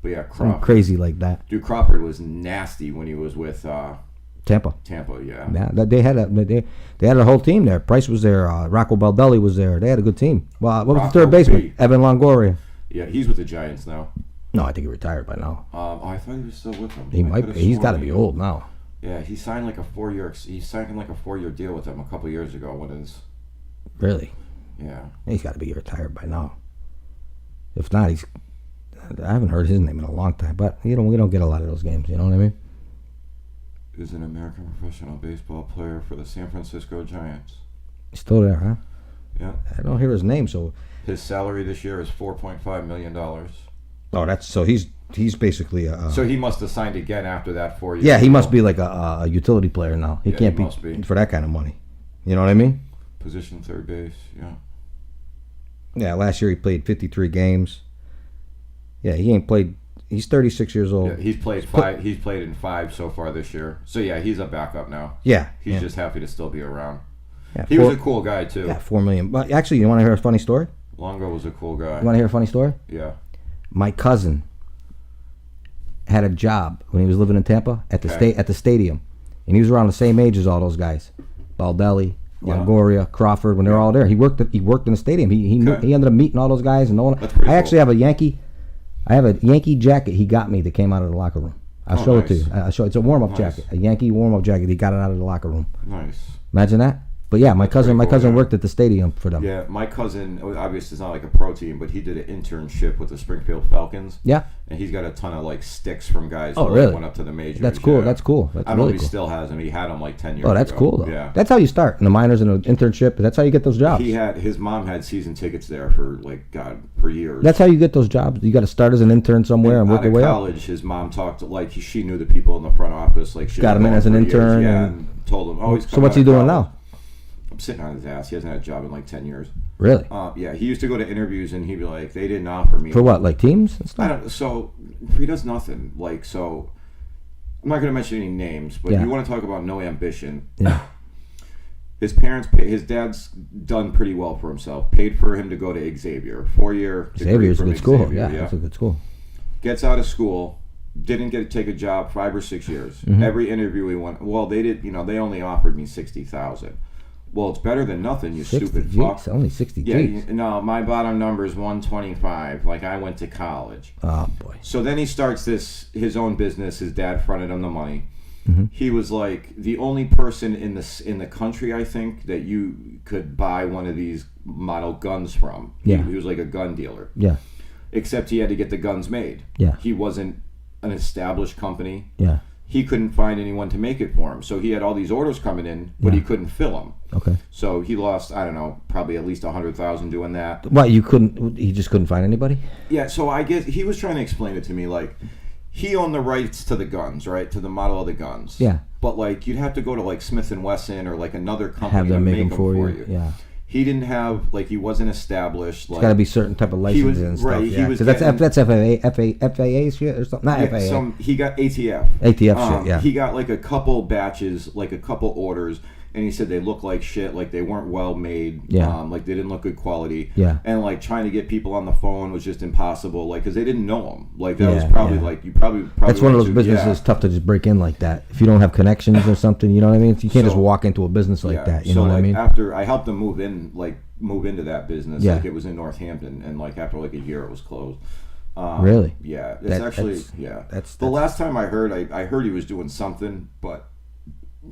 But yeah, Crawford. Something crazy like that. Dude, Crawford was nasty when he was with... Tampa, yeah. Yeah, they had a whole team there. Price was there. Rocco Baldelli was there. They had a good team. Well, what was the third baseman? Evan Longoria. Yeah, he's with the Giants now. No, I think he retired by now. I thought he was still with them. He might be. He's got to be old now. Yeah, he signed like a 4-year deal with them a couple years ago. What is? Really? Yeah. He's got to be retired by now. If not, I haven't heard his name in a long time. But we don't get a lot of those games. You know what I mean? Is an American professional baseball player for the San Francisco Giants. He's still there, huh? Yeah. I don't hear his name, so... His salary this year is $4.5 million. Oh, that's... So he's basically a... So he must have signed again after that 4 years. Yeah, he must be like a utility player now. He can't be for that kind of money. You know what I mean? Position third base, yeah. Yeah, last year he played 53 games. Yeah, he ain't played. He's 36 years old. Yeah, he's played 5. He's played in 5 so far this year. So yeah, he's a backup now. Yeah, he's just happy to still be around. Yeah, he was a cool guy too. Yeah, $4 million. But actually, you want to hear a funny story? Longo was a cool guy. You want to hear a funny story? Yeah. My cousin had a job when he was living in Tampa at the stadium, and he was around the same age as all those guys, Baldelli, Longoria, Crawford. When they were all there, he worked in the stadium. He ended up meeting all those guys and knowing. I actually have a Yankee. I have a Yankee jacket he got me that came out of the locker room. I'll show it to you. It's a warm-up jacket, a Yankee warm-up jacket. He got it out of the locker room. Nice. Imagine that. But yeah, my cousin worked at the stadium for them. Yeah, my cousin, obviously it's not like a pro team, but he did an internship with the Springfield Falcons. Yeah. And he's got a ton of like sticks from guys who really? Went up to the majors. That's cool. Yeah. That's cool. That's I don't know really if he still has them. He had them like 10 years ago. Oh, that's cool though. Yeah. That's how you start in the minors and an internship. That's how you get those jobs. His mom had season tickets there for for years. That's how you get those jobs. You got to start as an intern somewhere and work your way up. Out of college, his mom talked to, she knew the people in the front office. Like she got him in as an intern. Yeah, and told him, oh, he's so what's he doing now? I'm sitting on his ass. He hasn't had a job in like 10 years. Really? Yeah, he used to go to interviews and he'd be like, they didn't offer me. For what, like teams and stuff? I don't, so he does nothing. So I'm not going to mention any names, but you want to talk about no ambition. Yeah. His dad's done pretty well for himself. Paid for him to go to Xavier. 4-year degree. Xavier's a good school. Yeah, that's a good school. Gets out of school. Didn't get to take a job 5 or 6 years. Mm-hmm. Every interview he went, well, they did. They only offered me $60,000. Well, it's better than nothing, you stupid fuck. Only 60 Yeah, no, my bottom number is 125. Like, I went to college. Oh, boy. So then he starts his own business. His dad fronted him the money. Mm-hmm. He was like the only person in the country, I think, that you could buy one of these model guns from. Yeah. He was like a gun dealer. Yeah. Except he had to get the guns made. Yeah. He wasn't an established company. Yeah. He couldn't find anyone to make it for him. So he had all these orders coming in, but he couldn't fill them. Okay. So he lost, I don't know, probably at least $100,000 doing that. What, he just couldn't find anybody? Yeah, so I guess he was trying to explain it to me like he owned the rights to the guns, right? To the model of the guns. Yeah. But like you'd have to go to like Smith & Wesson or like another company have them to make them for you. Yeah. He didn't have he wasn't established. It's got to be certain type of licenses and stuff. Right. Yeah. So that's FAA shit or something. Not FAA. He got ATF. ATF shit. Yeah. He got like a couple batches, like a couple orders, and he said they looked like shit. Like they weren't well made. Yeah. Like they didn't look good quality. Yeah. And like trying to get people on the phone was just impossible. Like because they didn't know him. Like that was probably like you probably. That's one of those businesses tough to just break in like that if you don't have connections or something. You know what I mean? You can't just walk into a business like that. You know what I mean? After I helped him move into that business. Like it was in Northampton, and like after like a year, it was closed. Really? Yeah. That's the last time I heard. I heard he was doing something, but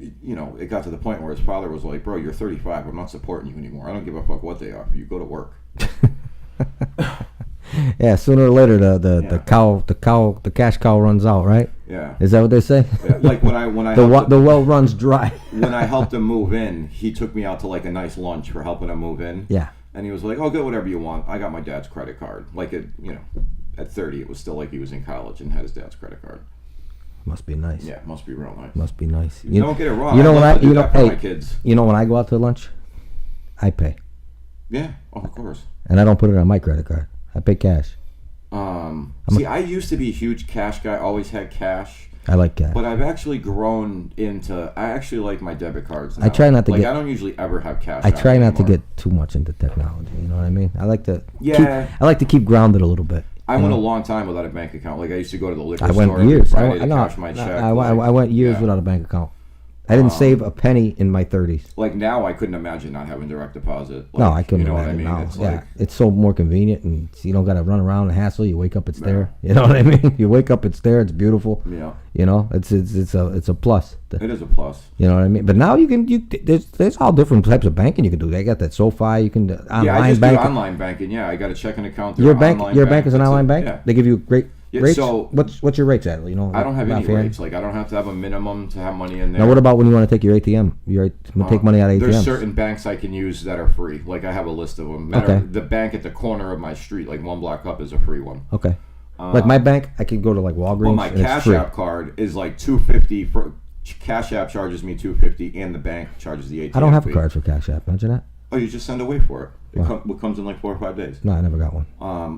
it got to the point where his father was like, "Bro, you're 35. I'm not supporting you anymore. I don't give a fuck what they offer you. Go to work." Yeah. Sooner or later, the cash cow runs out, right? Yeah. Is that what they say? Yeah. Like when I the well runs dry. When I helped him move in, he took me out to like a nice lunch for helping him move in. Yeah. And he was like, "Oh, get whatever you want. I got my dad's credit card." Like at 30, it was still like he was in college and had his dad's credit card. Must be nice. Yeah, must be real nice. Must be nice. Don't get it wrong. My kids. When I go out to lunch, I pay. Yeah, of course. And I don't put it on my credit card. I pay cash. I used to be a huge cash guy. Always had cash. I like cash. But I've actually grown into. I actually like my debit cards now. I try not to I don't usually ever have cash. I try not to get too much into technology. You know what I mean? I like to. Yeah. I like to keep grounded a little bit. I went a long time without a bank account. Like I used to go to the liquor store. I went years. Friday to cash my check. I went years without a bank account. I didn't save a penny in my 30s. Like now, I couldn't imagine not having direct deposit. No, I couldn't imagine. You know what I mean? It's so more convenient, and you don't got to run around and hassle. You wake up, it's there. You know what I mean? You wake up, it's there. It's beautiful. Yeah. It's a plus. It is a plus. You know what I mean? But now there's all different types of banking you can do. They got that SoFi. You can do online banking. Do online banking. Yeah, I got a checking account. Your bank is an online bank. Yeah. They give you great. Yeah, rates? So what's your rates at? I don't have any rates. Like I don't have to have a minimum to have money in there. Now what about when you want to take your ATM? Take money out of ATM. There's certain banks I can use that are free. Like I have a list of them. The bank at the corner of my street, like one block up, is a free one. Okay. Like my bank, I can go to like Walgreens. Well, my Cash App card is like $250 for. Cash App charges me $250, and the bank charges the ATM. I don't have a card for Cash App. Imagine that. Oh, you just send away for it. It comes in like 4 or 5 days. No, I never got one.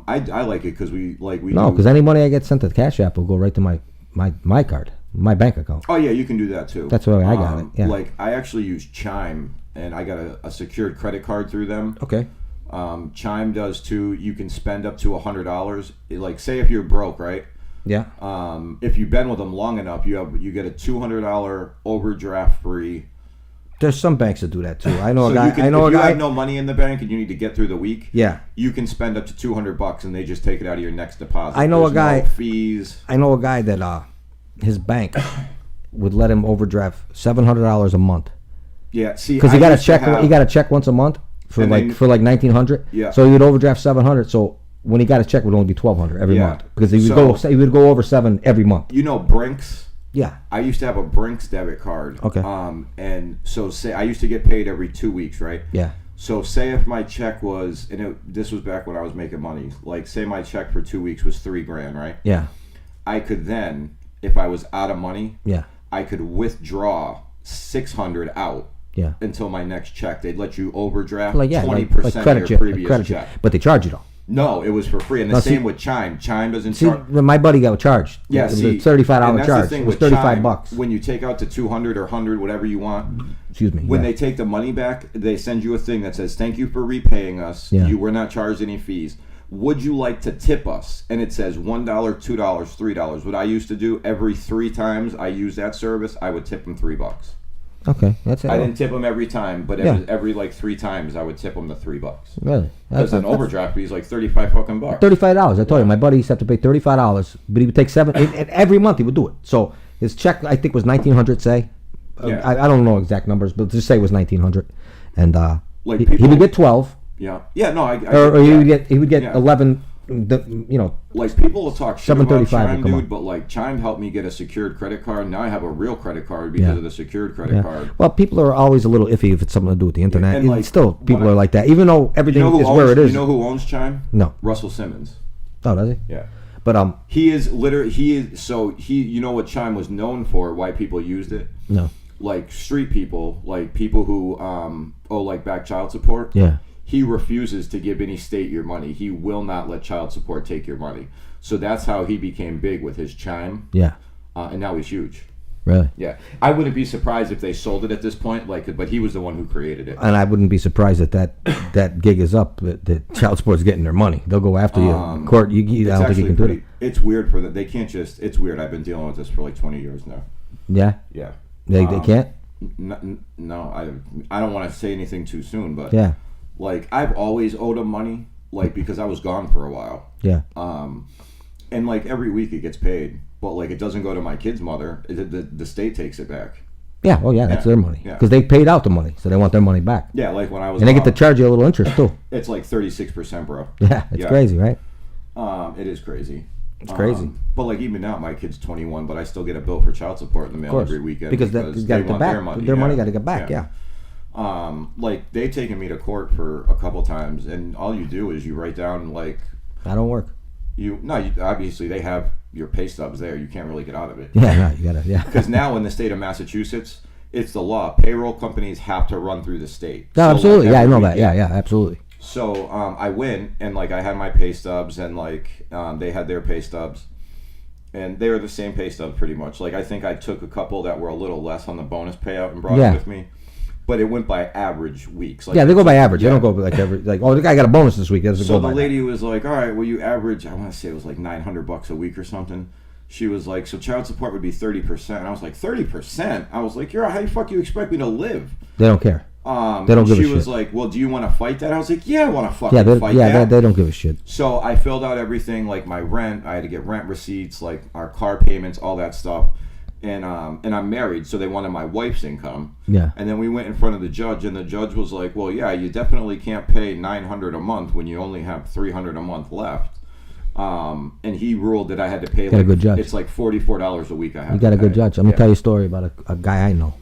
I like it because we No, because any money I get sent to the Cash App will go right to my card, my bank account. Oh yeah, you can do that too. That's the way I got it. Yeah. Like I actually use Chime, and I got a secured credit card through them. Okay. Chime does too. You can spend up to $100. Like say if you're broke, right? Yeah. If you've been with them long enough, you get a $200 overdraft free. There's some banks that do that too. I know so a guy. If you have no money in the bank and you need to get through the week, yeah, you can spend up to $200 and they just take it out of your next deposit. I know There's a guy. No fees. I know a guy that his bank would let him overdraft $700 a month. Yeah, see, because he got a check. He got a check once a month for like $1,900. Yeah. So he would overdraft $700. So when he got his check, it would only be $1,200 every month because he would go over $7 every month. You know Brinks. Yeah. I used to have a Brinks debit card. Okay. And so say I used to get paid every 2 weeks, right? Yeah. So say if my check was, this was back when I was making money, like say my check for 2 weeks was $3,000, right? Yeah. I could then, if I was out of money, yeah, I could withdraw $600 out. Yeah. Until my next check, they'd let you overdraft 20% of your previous check. But they charge you though. No, it was for free, and same with Chime. Chime doesn't charge. My buddy got charged. Yeah, it was a $35 charge. It was $35. When you take out to 200 or 100, whatever you want. Excuse me. When they take the money back, they send you a thing that says, "Thank you for repaying us. Yeah. You were not charged any fees. Would you like to tip us?" And it says $1, $2, $3. What I used to do every 3 times I used that service, I would tip them $3. Okay, that's it. I didn't tip them every time, but every like 3 times I would tip them the $3. Really? Because an overdraft fee is like $35. $35. I told you, my buddy used to have to pay $35, but he would take every month. He would do it. So his check, I think, was $1,900. Say, I don't know exact numbers, but just say it was $1,900, and like he would get 12. Yeah. Yeah. No. Or he would get 11. Like people will talk shit about Chime, dude, on. but like Chime helped me get a secured credit card. Now I have a real credit card because of the secured credit card. Well, people are always a little iffy if it's something to do with the internet. And like, still, people are like that, even though everything is where it is. You know who owns Chime? No. Russell Simmons. Oh, does he? Yeah. But he is you know what Chime was known for? Why people used it? No. Like street people, like people who owe like back child support. Yeah. He refuses to give any state your money. He will not let child support take your money. So that's how he became big with his Chime. Yeah. And now he's huge. Really? Yeah. I wouldn't be surprised if they sold it at this point, but he was the one who created it. And I wouldn't be surprised that gig is up, that child support's getting their money. They'll go after you. Court, I don't think you can do it. It's weird for them. They can't just, it's weird. I've been dealing with this for like 20 years now. Yeah? Yeah. They can't? No, I don't want to say anything too soon, but yeah. Like I've always owed them money, like because I was gone for a while. Yeah. And like every week it gets paid, but like it doesn't go to my kid's mother. The state takes it back. Yeah. Oh yeah, that's their money. Because they paid out the money, so they want their money back. Yeah, like when I was. And they get to charge you a little interest too. It's like 36%, bro. Yeah, it's crazy, right? It is crazy. It's crazy. But like even now, my kid's 21, but I still get a bill for child support in the mail every weekend because they got to get back. Their money got to get back. Yeah. Like they've taken me to court for a couple times, and all you do is you write down like. I don't work. Obviously they have your pay stubs there. You can't really get out of it. Yeah, no, you gotta. Yeah. Because now in the state of Massachusetts, it's the law. Payroll companies have to run through the state. No, absolutely. Like I know that. Yeah, absolutely. So I went and like I had my pay stubs and like they had their pay stubs, and they were the same pay stubs pretty much. Like I think I took a couple that were a little less on the bonus payout and brought it with me. But it went by average weeks. Like, they go by average. They don't go like every the guy got a bonus this week. So the lady was like, "All right, well you average. I want to say it was like $900 a week or something." She was like, "So child support would be 30%." And I was like, "30%?" I was like, how the fuck you expect me to live?" They don't care. They don't give a shit. She was like, "Well, do you want to fight that?" I was like, "Yeah, I want to fucking fight that." They don't give a shit. So I filled out everything, like my rent. I had to get rent receipts, like our car payments, all that stuff. And I'm married, so they wanted my wife's income. Yeah. And then we went in front of the judge, and the judge was like, "Well, yeah, you definitely can't pay $900 a month when you only have $300 a month left." And he ruled that I had to pay. Got a good judge. It's like $44 a week. I have. You got a good judge. I'm gonna tell you a story about a guy I know.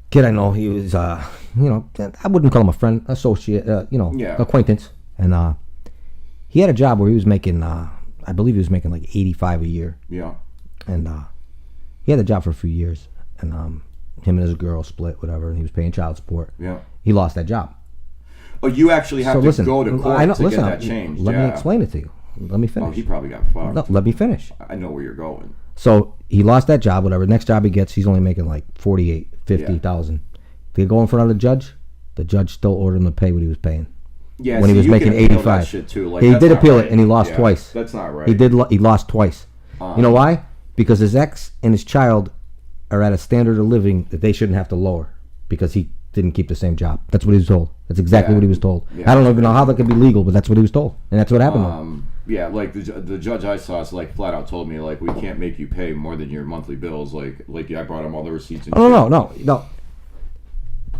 Kid I know, he was I wouldn't call him a friend, associate, acquaintance, and he had a job where he was making, I believe he was making like $85 a year. Yeah. And he had the job for a few years, and him and his girl split, whatever, and he was paying child support. Yeah. He lost that job. Oh, you actually have to go to court to get that changed. Let me explain it to you. Let me finish. Oh, he probably got fucked. No, let me finish. I know where you're going. So he lost that job, whatever. Next job he gets, he's only making like 48, 50,000. They go in front of the judge. The judge still ordered him to pay what he was paying. Yeah, when he was making 85. Shit too. Like, he did appeal it, and he lost twice. That's not right. He lost twice. You know why? Because his ex and his child are at a standard of living that they shouldn't have to lower because he didn't keep the same job. That's what he was told. That's exactly what he was told. Yeah. I don't even know how that could be legal, but that's what he was told, and that's what happened. Yeah, like the judge I saw, like flat out told me like we can't make you pay more than your monthly bills. Like I brought him all the receipts. And No.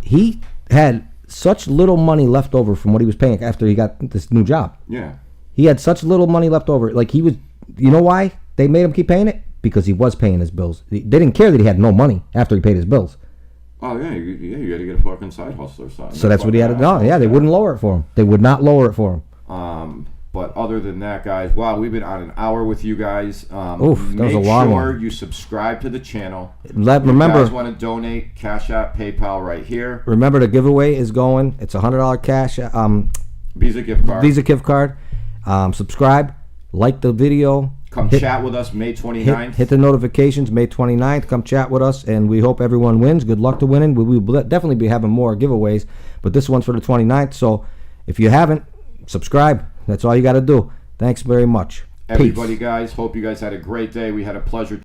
He had such little money left over from what he was paying after he got this new job. Yeah. He had such little money left over. Like he was, you know why they made him keep paying it? Because he was paying his bills. They didn't care that he had no money after he paid his bills. Oh yeah, you got to get a fucking side hustle or something. So that's what he had to do. Yeah, they wouldn't lower it for him. They would not lower it for him. But other than that, guys, wow, we've been on an hour with you guys. That was a long one. Make sure you subscribe to the channel. Remember, if you guys want to donate, Cash App, PayPal right here. Remember, the giveaway is going. It's $100 cash. Visa gift card. Visa gift card. Subscribe. Like the video. Come chat with us May 29th. Hit the notifications May 29th. Come chat with us, and we hope everyone wins. Good luck to winning. We will definitely be having more giveaways, but this one's for the 29th. So if you haven't, subscribe. That's all you got to do. Thanks very much. Everybody, guys, hope you guys had a great day. We had a pleasure